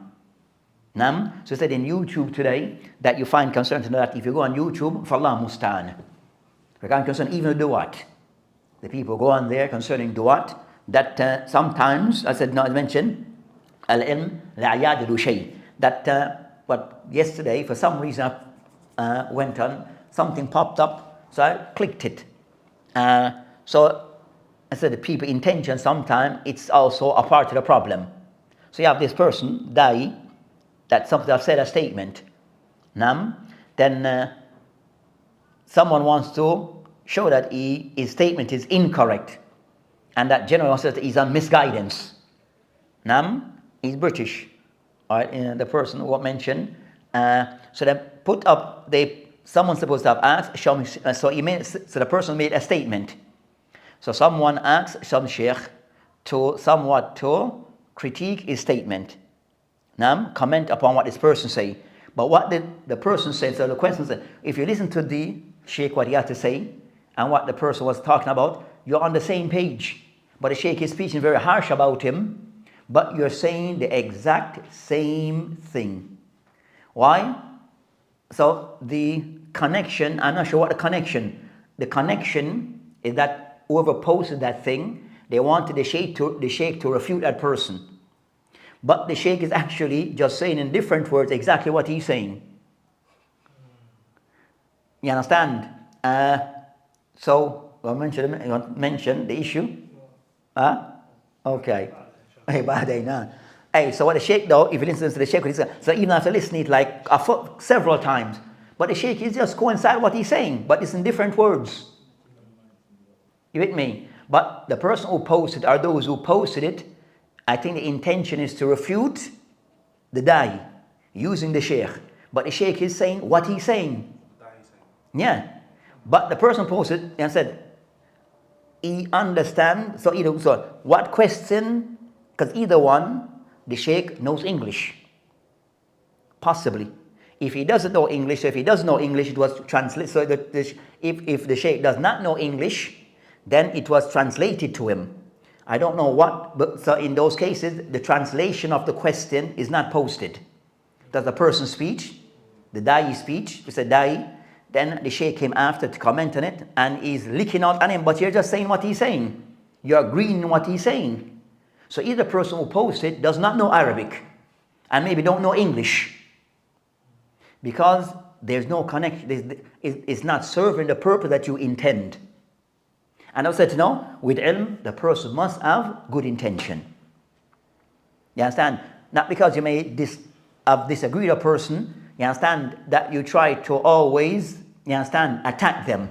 So he said in YouTube today that you find concern to know that if you go on YouTube, for Allah mustaan. Regarding concern even du'at. The people go on there concerning du'at, that sometimes, as I mentioned, al-ilm la ya'dilu shay. That what yesterday for some reason I went on, something popped up, so I clicked it. So I said the people intention sometimes it's also a part of the problem. So you have this person die, that something I've said a statement. Then someone wants to show that his statement is incorrect, and that generally says that he's on misguidance. He's British, right? The person who mentioned. So they put up. Someone's supposed to have asked. So the person made a statement. So someone asked some sheikh to critique his statement. Comment upon what this person say. But what did the person say? So the question is, if you listen to the sheikh, what he had to say, and what the person was talking about, you're on the same page. But the sheikh is speaking very harsh about him, but you're saying the exact same thing. Why? So the connection, I'm not sure what the connection is that whoever posted that thing, they wanted the sheikh to refute that person. but the Shaykh is actually just saying in different words exactly what he's saying. You understand? So, I mention the issue. Okay. Hey, so what the Shaykh though, if you listen to the Shaykh, so even after listening to it like several times, but the Shaykh is just coincide what he's saying, but it's in different words. You with me? But the person who posted, or those who posted it, I think the intention is to refute the da'i using the Shaykh. But the Shaykh is saying what he's saying. Yeah. But the person posted and said, he understands, so what question, because either one, the Shaykh knows English. Possibly. If he doesn't know English, it was translated. So if the Shaykh does not know English, then it was translated to him. I don't know what, but so in those cases, the translation of the question is not posted. Does the person's speech, the da'i speech, it's a da'i, then the Shaykh came after to comment on it, and he's licking out on him, but you're just saying what he's saying. You're agreeing in what he's saying. So either the person who posted does not know Arabic, and maybe don't know English, because there's no connection, it's not serving the purpose that you intend. And I said, with ilm, the person must have good intention. You understand? Not because you may have disagreed with a person, you understand, that you try to always, attack them.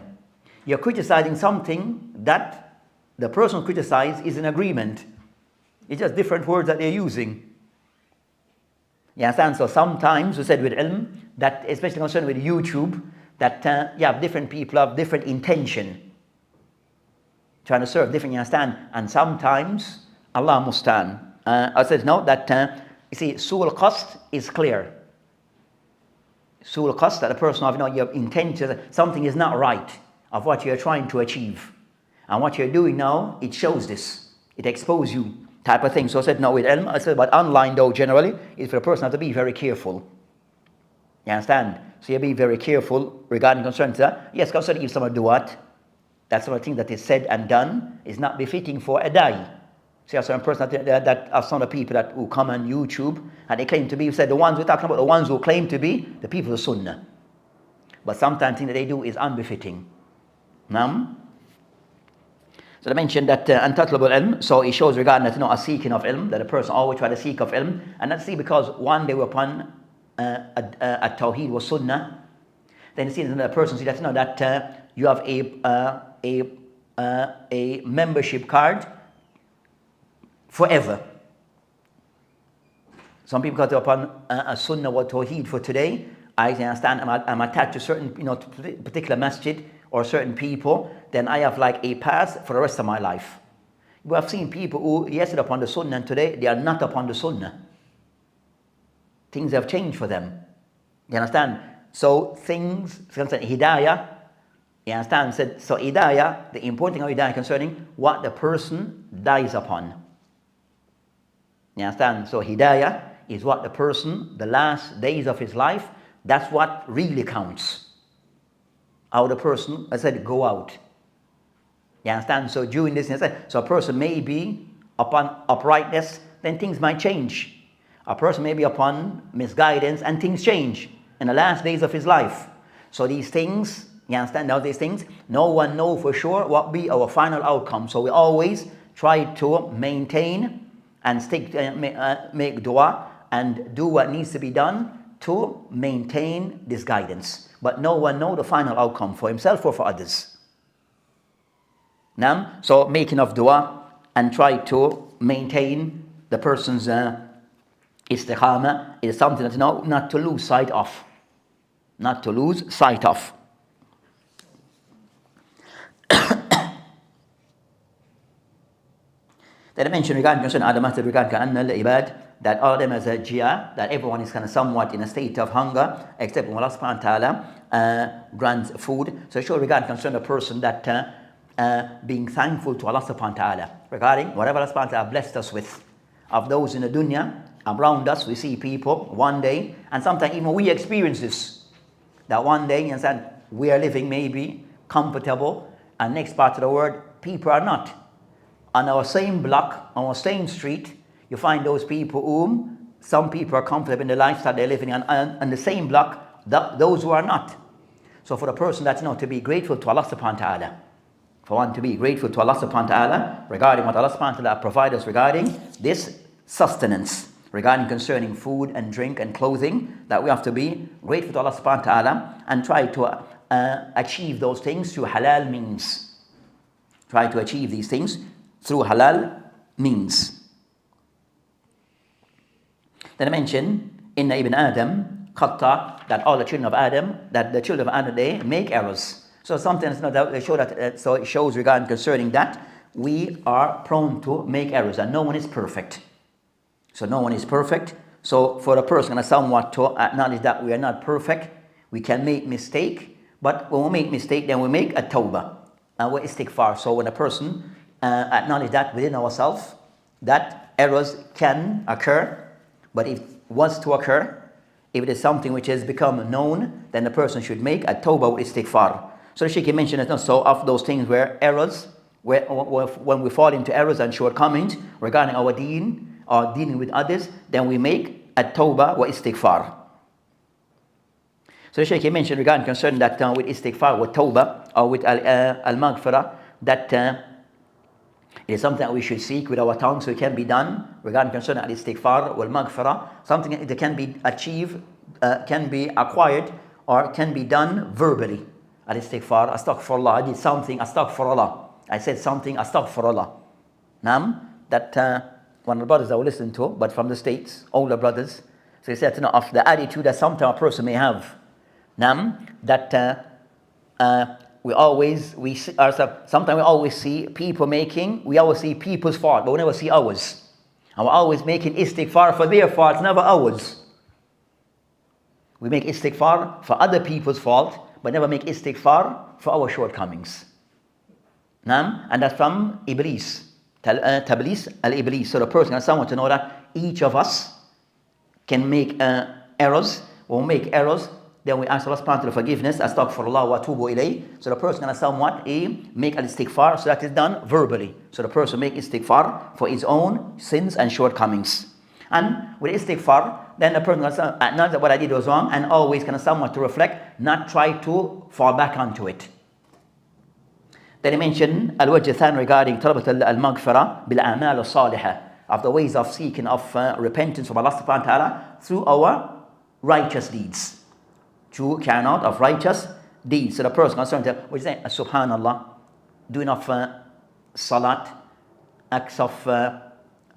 You're criticizing something that the person criticized is in agreement. It's just different words that they're using. You understand? So sometimes we said with ilm, that especially concerned with YouTube, that you have different people have different intention, trying to serve different, you understand? And sometimes, Allah mustan. I said that, you see, Su'ul Qasd is clear. Su'ul Qasd, that the person of, your intention, something is not right of what you're trying to achieve. And what you're doing now, it shows this. It exposes you, type of thing. So I said, with ilm, I said, but online though, generally, is for a person have to be very careful. You understand? So you be very careful regarding concerns. Yes, concerning if someone do what? That's sort of thing that is said and done is not befitting for a da'i. See, a certain person that are some of the people who come on YouTube and they claim to be, said the ones we're talking about, the ones who claim to be the people of Sunnah. But sometimes things that they do is unbefitting. So they mentioned that untatlabul ilm, so it shows regarding that, a seeking of ilm, that a person always try to seek of ilm, and that's see because one, they were upon a tawheed was Sunnah. Then you see that a person see that, that you have a membership card forever. Some people got upon a Sunnah or Tawheed for today. I understand I'm attached to certain, particular masjid or certain people, then I have like a pass for the rest of my life. We have seen people who yesterday upon the Sunnah and today they are not upon the Sunnah. Things have changed for them. You understand? So things, hidayah, you understand? So hidayah, the important thing of hidayah concerning what the person dies upon. You understand? So hidayah is what the person, the last days of his life, that's what really counts. How the person, I said, go out. You understand? So during this, so a person may be upon uprightness, then things might change. A person may be upon misguidance and things change in the last days of his life. So these things, you understand, now these things, no one knows for sure what be our final outcome. So we always try to maintain and make dua and do what needs to be done to maintain this guidance. But no one knows the final outcome for himself or for others. So making of dua and try to maintain the person's istiqamah is something that not to lose sight of. Not to lose sight of. Then I mentioned regarding that all of them as a jia, that everyone is kind of somewhat in a state of hunger, except when Allah subhanahu wa ta'ala grants food. So it shows regarding concern a person that being thankful to Allah subhanahu wa ta'ala regarding whatever Allah subhanahu wa ta'ala blessed us with. Of those in the dunya, around us, we see people one day, and sometimes even we experience this, that one day, we are living maybe comfortable, and next part of the world, people are not. On our same block, on our same street, You find those people whom some people are comfortable in the lifestyle they're living on the same block, those who are not. So for a person that's to be grateful to Allah subhanahu wa ta'ala, for one to be grateful to Allah subhanahu wa ta'ala regarding what Allah subhanahu wa ta'ala provides us regarding this sustenance, regarding concerning food and drink and clothing, that we have to be grateful to Allah subhanahu wa ta'ala and try to achieve those things through halal means. Try to achieve these things through halal means. Then I mentioned in Ibn Adam, Khatta, that all the children of Adam, that the children of Adam, they make errors. So sometimes they show that, so it shows regarding concerning that we are prone to make errors and no one is perfect. So no one is perfect. So for a person somewhat to acknowledge that we are not perfect, we can make mistake, but when we make mistake, then we make a tawbah and we istighfar. So when a person acknowledge that within ourselves, that errors can occur, but if it was to occur, if it is something which has become known, then the person should make a tawbah with istighfar. So the Shaykh mentioned it also of those things where errors, when we fall into errors and shortcomings regarding our deen or dealing with others, then we make a tawbah wa istighfar. So the Shaykh mentioned regarding concerning that with istighfar, with tawbah, or with al-maghfirah, that it is something that we should seek with our tongue, so it can be done regarding concerning al-istighfar wal maghfirah, something that can be achieved, can be acquired, or can be done verbally. Al-istighfar, astaghfirullah, I did something, astaghfirullah. I said something, astaghfirullah. That one of the brothers I was listening to, but from the States, older brothers, so he said, of the attitude that sometimes a person may have, that sometimes we always see people we always see people's fault, but we never see ours. And we're always making istighfar for their faults, never ours. We make istighfar for other people's fault, but never make istighfar for our shortcomings. And that's from Iblis. Tablis al-Iblis. So the person has someone to know that each of us can make errors. When we make errors, then we ask Allah subhanahu wa ta'ala forgiveness, astaghfirullah wa atubu ilayh. So the person can somewhat make al-istighfar, so that is done verbally. So the person make istighfar for his own sins and shortcomings. And with istighfar, then the person can acknowledge that what I did was wrong and always can somewhat to reflect, not try to fall back onto it. Then he mentioned al-wajh than regarding talabat al-maghfirah bil-a'mal al-salihah, of the ways of seeking of repentance from Allah subhanahu wa ta'ala through our righteous deeds. To carry out of righteous deeds. So the person concerned, what is that? Subhanallah, doing of salat, acts of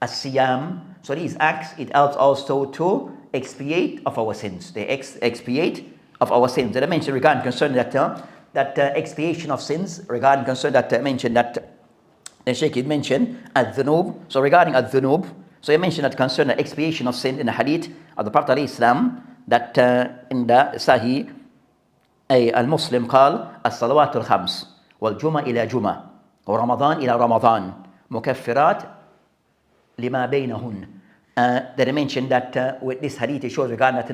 as-siyam. So these acts, it helps also to expiate of our sins. They expiate of our sins. That I mentioned regarding concern that expiation of sins, regarding concern that I mentioned that the Shaykh mentioned al-dhunub. So regarding al-dhunub, so he mentioned that concern the expiation of sin in the hadith of the Prophet ﷺ, that in the Sahih al-Muslim قال الصلوات الخمس والجمعة إلى جمعة ورمضان إلى رمضان مكفرات لما بينهن. That I mentioned that with this hadith it shows regarding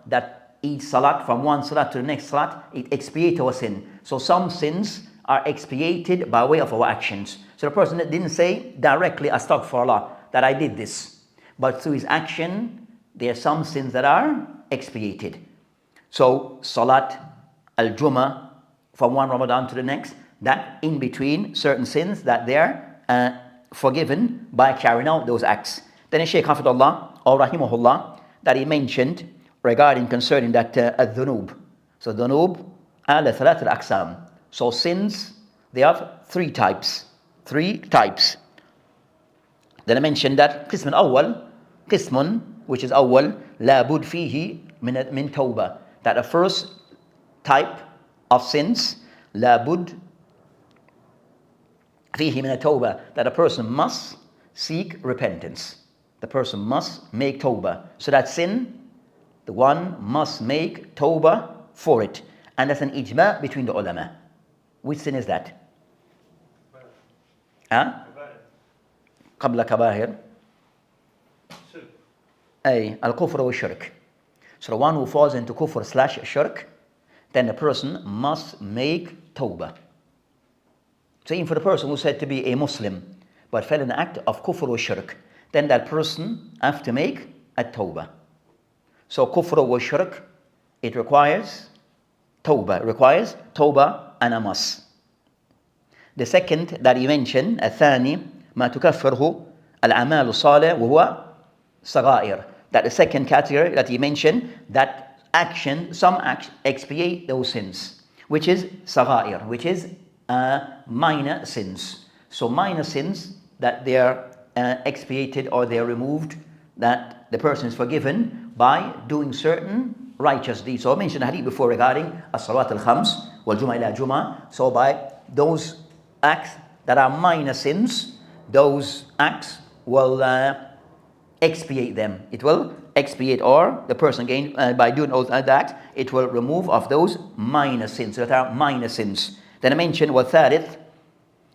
that each salat, from one salat to the next salat, it expiates our sin. So some sins are expiated by way of our actions. So the person that didn't say directly astaghfirullah that I did this, but through his action there are some sins that are expiated. So salat al-Jummah from one Ramadan to the next, that in between certain sins that they're forgiven by carrying out those acts. Then Shaykh Hafidullah or Rahimahullah, that he mentioned regarding concerning that al-dhunub. So dhunub ala thalat al-aqsam. So sins, they have three types. Then I mentioned that qismun awwal, qismun, which is awwal, la bud fihi min tawbah. That the first type of sins, la bud fihi min tawbah, that a person must seek repentance. The person must make tawbah. So that sin, the one must make tawbah for it. And that's an ijma between the ulama. Which sin is that? قبل كباهر أي الكفر والشرك. So the one who falls into kufr / shirk, then the person must make tawbah. So even for the person who said to be a Muslim, but fell in the act of kufr or shirk, then that person have to make a tawbah. So kufr wa shirk, it requires tawbah and a must. The second that he mentioned, الثاني ما تكفره الأعمال الصالحة وهو صغائر. That the second category that he mentioned, that some acts expiate those sins, which is صغائر, which is minor sins. So minor sins that they are expiated or they are removed, that the person is forgiven by doing certain righteous deeds. So I mentioned hadith before regarding as-salawat al-khams wal-jum'ah ila jum'ah. So by those acts that are minor sins, those acts will expiate them. It will expiate, or the person again by doing all that, it will remove of those minor sins that are minor sins. Then I mentioned وَالثالث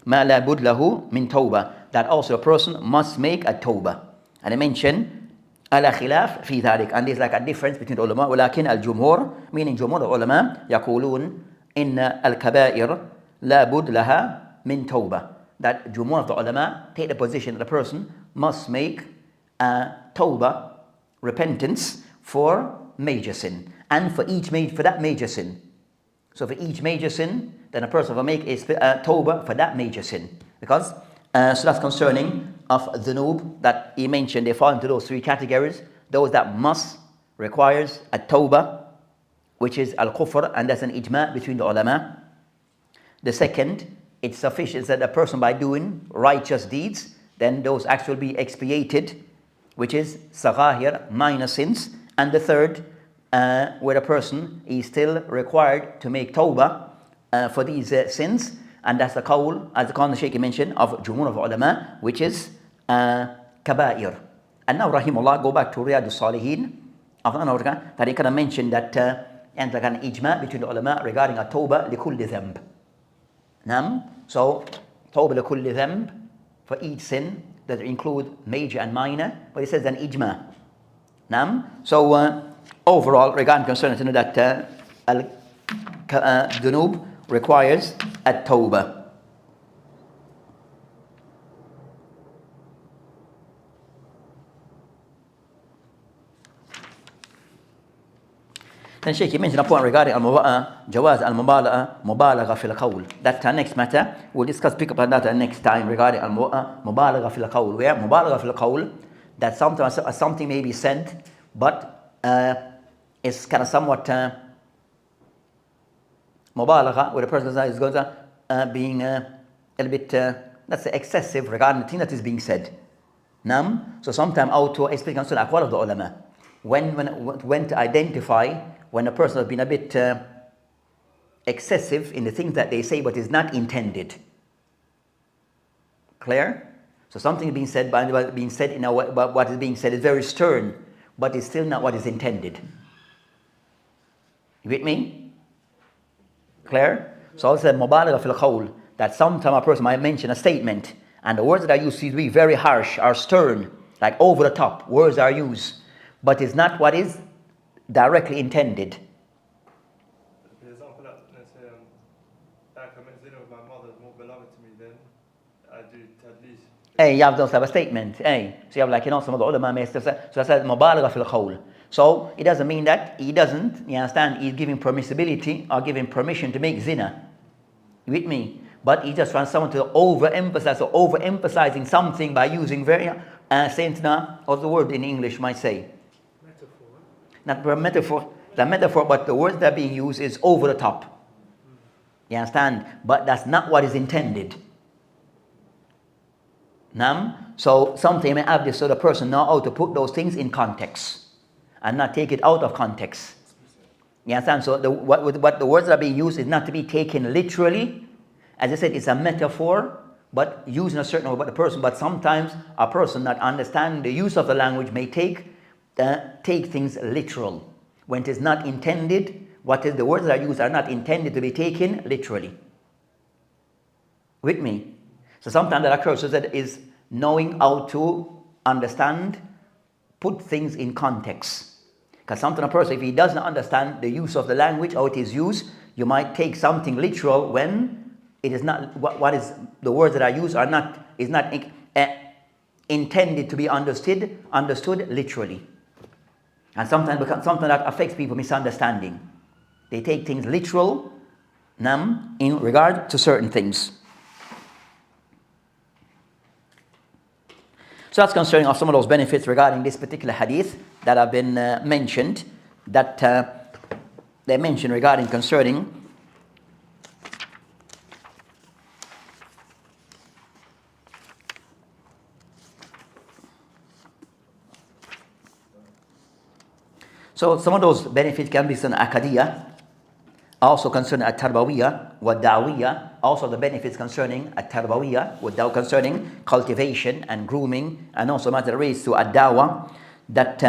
مَا لَا بُدْ لَهُ مِنْ تَوْبَةٍ, that also a person must make a tawbah. And I mentioned على خلاف في ذلك, and there's like a difference between the ulama. ولكن الجمهور, meaning جمهور العلماء, يقولون إن الكبائر لا بد لها من توبة. That jumhur of the ulama take the position that the person must make a tawbah, repentance for major sin, and for that major sin. So for each major sin, then a person will make a tawbah for that major sin. Because so that's concerning of dhunub that he mentioned. They fall into those three categories. Those that must, requires a tawbah, which is al-kufr, and that's an ijma' between the ulama. The second, it's sufficient that a person by doing righteous deeds, then those acts will be expiated, which is saghahir, minor sins. And the third, where a person is still required to make tawbah for these sins, and that's the qawl, as the Shaykh mentioned, of jumhur of ulama, which is kabair. And now rahimullah, go back to Riyadh al-Salihin of that he kind of mentioned that and like an ijma' between the ulama regarding a tawbah likulli dhanb. So tawbah likulli dhanb, for each sin that include major and minor, but it says an ijma'. So overall, regarding concern to know that al-dhunub requires a tawbah. Then Shaykh mentioned a point regarding jawaz al-mubalagha fil qawl. That's our next matter. We'll pick up on that next time regarding al-mubalagha fil qawl. Where mubalagha fil qawl, that sometimes something may be said, but it's kind of somewhat mubalagha, where the person is going to being a little bit, let's say, excessive regarding the thing that is being said. So sometimes auto explain concern aqwal of the ulama. When to identify when a person has been a bit excessive in the things that they say, but is not intended. Clear? So something is being said but what is being said is very stern, but it's still not what is intended. You with me? Clear? So also mubalagha fil qawl, that sometimes a person might mention a statement, and the words that are used to be very harsh, are stern, like over the top. Words are used, but it's not what is directly intended. For example, let's say I commit zina with my mother is more beloved to me than I do tadlis. Hey, you have to have a statement. Hey, so you have like, some of the ulama may say, so that's a mubalagha fil qawl. So it doesn't mean that he doesn't, you understand, he's giving permissibility or giving permission to make zina. You with me? But he just wants someone to overemphasize, or overemphasizing something by using very, what's the word in English might say? Not a metaphor, the metaphor, but the words that are being used is over the top. You understand? But that's not what is intended. So something may have this so the person know how to put those things in context and not take it out of context. You understand? So what the words that are being used is not to be taken literally. As I said, it's a metaphor, but using a certain way about the person. But sometimes a person not understanding the use of the language may take things literal when it is not intended. The words that are used are not intended to be taken literally. With me? So sometimes that occurs, so that is knowing how to understand, put things in context. Because sometimes a person, if he doesn't understand the use of the language, how it is used, you might take something literal when it is not. What is the words that are used is not intended to be understood literally. And sometimes becomes something that affects people misunderstanding. They take things literal in regard to certain things. So that's concerning of some of those benefits regarding this particular hadith that have been mentioned, that they mentioned regarding concerning so some of those benefits can be concerning akadiyah, also concerning at-tarbawiyah, wa-da'wiyah, also the benefits concerning at-tarbawiyah, concerning cultivation and grooming, and also matter relates to ad-dawah, that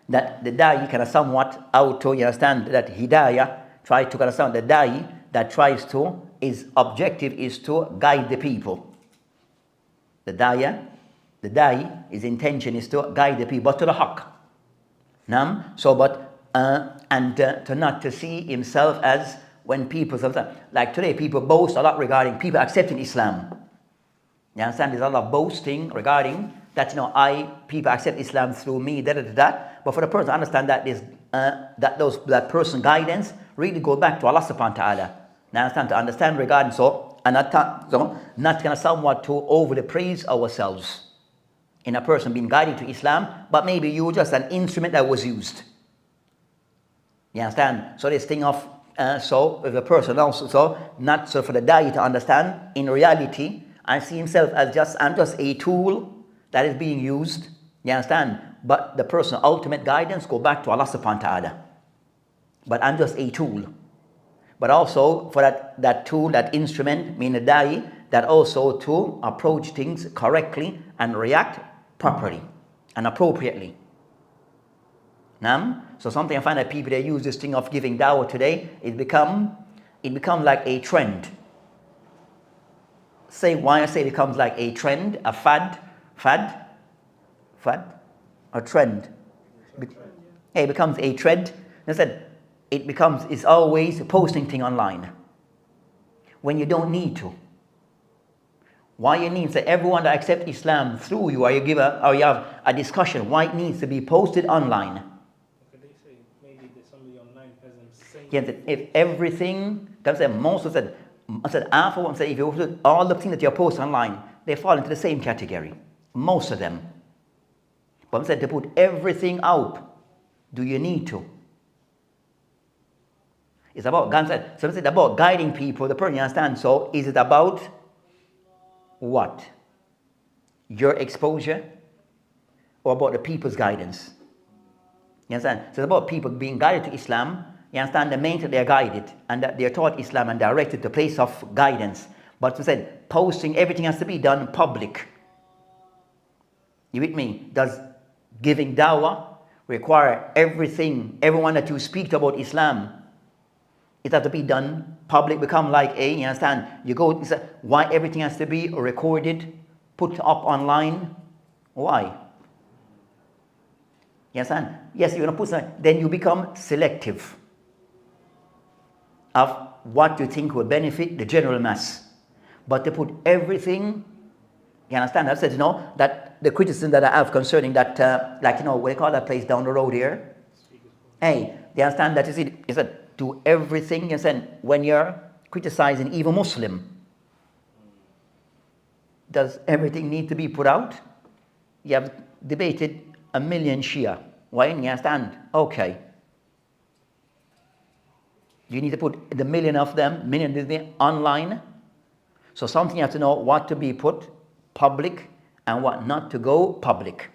the da'i kind of somewhat auto, you understand, that hidayah, try to kind of sound the da'i that tries to, his objective is to guide the people. The da'i, his intention is to guide the people, but to the haqq. So, but to not to see himself as when people, like today, people boast a lot regarding people accepting Islam. You understand? There's a lot of boasting regarding that, people accept Islam through me, But for the person to understand that that person guidance really go back to Allah subhanahu wa ta'ala. You understand? To understand regarding and not kind of somewhat to overly praise ourselves in a person being guided to Islam, but maybe you were just an instrument that was used. You understand? So this thing of, so if a person also, not so for the da'i to understand, in reality, I see himself as I'm just a tool that is being used. You understand? But the person's ultimate guidance go back to Allah subhanahu wa ta'ala. But I'm just a tool. But also for that tool, that instrument, meaning the da'i, that also to approach things correctly and react properly and appropriately. So something I find that people, they use this thing of giving dawah today, it become like a trend. Say why I say it becomes like a trend, a fad, a trend. It becomes a trend. Instead, it's always posting thing online when you don't need to. Why you need to everyone that accept Islam through you, or you have a discussion, why it needs to be posted online. Maybe there's somebody online saying. Yes, if everything, most of it, half of them say if you put all the things that you post online, they fall into the same category. Most of them. But I said to put everything out, do you need to? It's about about guiding people, the person, you understand. So is it about what? Your exposure, or about the people's guidance? You understand? So it's about people being guided to Islam. You understand? The main thing they're guided and that they're taught Islam and directed to a place of guidance. But we said posting, everything has to be done public. You with me? Does giving dawah require everyone that you speak to about Islam, it has to be done public, become like you understand? You go, why everything has to be recorded, put up online? Why? You understand? Yes, you're going to put something, then you become selective of what you think will benefit the general mass. But to put everything, you understand? I've said, that the criticism that I have concerning that, what they call that place down the road here? Hey, you understand that is that do everything, you understand, when you're criticizing even Muslim, does everything need to be put out? You have debated a million Shia. Why? You understand? Okay. You need to put the million of them online. So something you have to know what to be put public and what not to go public.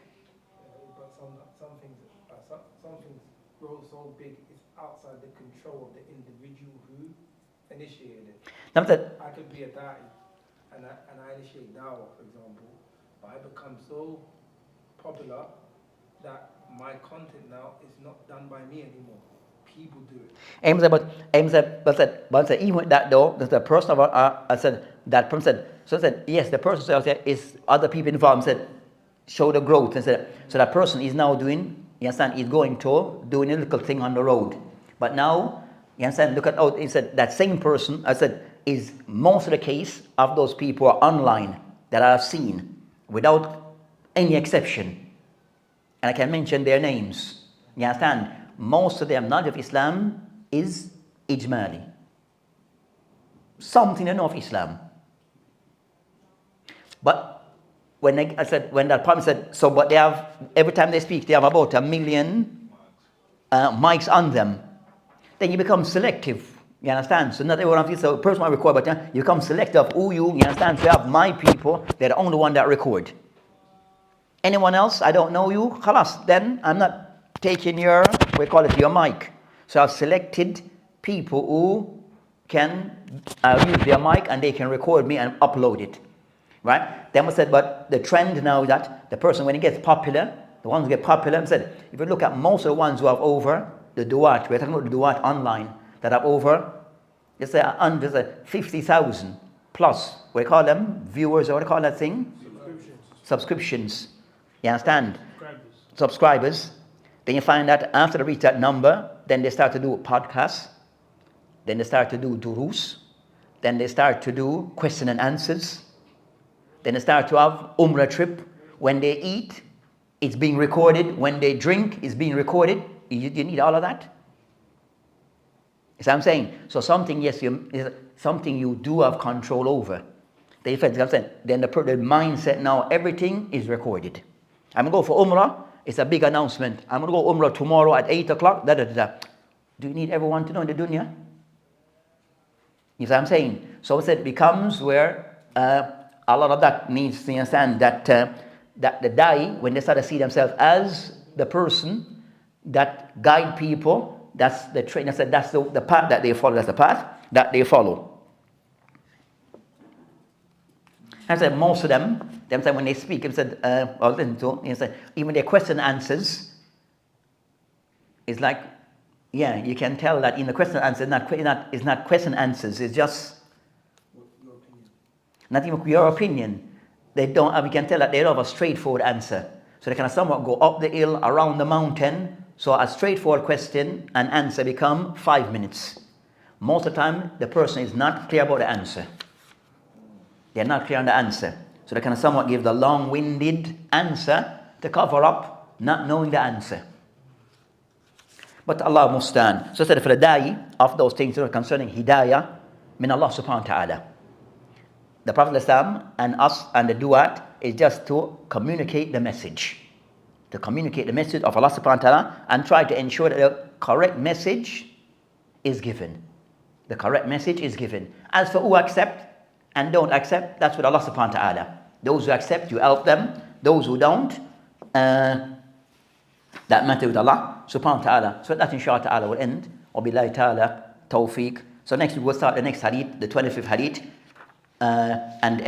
But some things grow so big it's outside the control of the individual who initiated it. I could be a da'i and I initiate dawah, for example, but I become so popular that my content now is not done by me anymore. People do it. But even with that though, the person that person said, so I said, yes, the person said is other people involved, said, show the growth, and said, so that person is now doing, you understand, is going to doing a little thing on the road. But now, you understand, look at, he said, that same person, I said, is most of the case of those people are online. that I've seen without any exception, and I can mention their names. You understand? Most of their knowledge of Islam is ijmali. Something they know of Islam. But when that person said, so but they have, every time they speak, they have about 1 million mics on them. Then you become selective. You understand? So not everyone of you, so a person might record, but you become selective of who you understand? So you have my people, they're the only one that record. Anyone else, I don't know you, khalas, then I'm not taking your, we call it your mic. So I've selected people who can use their mic and they can record me and upload it. Right? Then we said, but the trend now is that the person, when he gets popular, the ones who get popular, we said, if you look at most of the ones who have over the duat, we're talking about the duat online, that have over, let's say, under 50,000 plus, we call them viewers, or what do you call that thing? Subscriptions. You understand? Subscribers. Then you find that after they reach that number, then they start to do podcasts, then they start to do durus, then they start to do question and answers, then they start to have umrah trip. When they eat, it's being recorded. When they drink, it's being recorded. You need all of that. You see what I'm saying? So something, yes, something you do have control over. Then the mindset now, everything is recorded. I'm going to go for umrah. It's a big announcement. I'm going to go umrah tomorrow at 8 o'clock. Do you need everyone to know in the dunya? You see what I'm saying? So it becomes where a lot of that needs to understand that the da'i, when they start to see themselves as the person that guide people, that's the trainer said, that's the path that they follow. That's the path that they follow. I said most of them when they speak, he said, even their question and answers is like, yeah, you can tell that in the question and answer, it's not question and answers. It's just not even your opinion. They don't. We can tell that they don't have a straightforward answer. So they can somewhat go up the hill, around the mountain. So a straightforward question and answer become 5 minutes. Most of the time, the person is not clear about the answer. They're not clear on the answer. So they can somewhat give the long-winded answer to cover up not knowing the answer. But Allah mustan. So for the da'i of those things that are concerning hidayah, min Allah subhanahu wa ta'ala. The Prophet Islam and us and the du'at is just to communicate the message. To communicate the message of Allah subhanahu wa ta'ala and try to ensure that the correct message is given. The correct message is given. As for who accept and don't accept, that's with Allah subhanahu wa ta'ala. Those who accept, you help them. Those who don't, that matter with Allah subhanahu wa ta'ala. So that inshallah ta'ala will end. Wabillahi ta'ala tawfiq. So next we'll start the next hadith, the 25th hadith, and end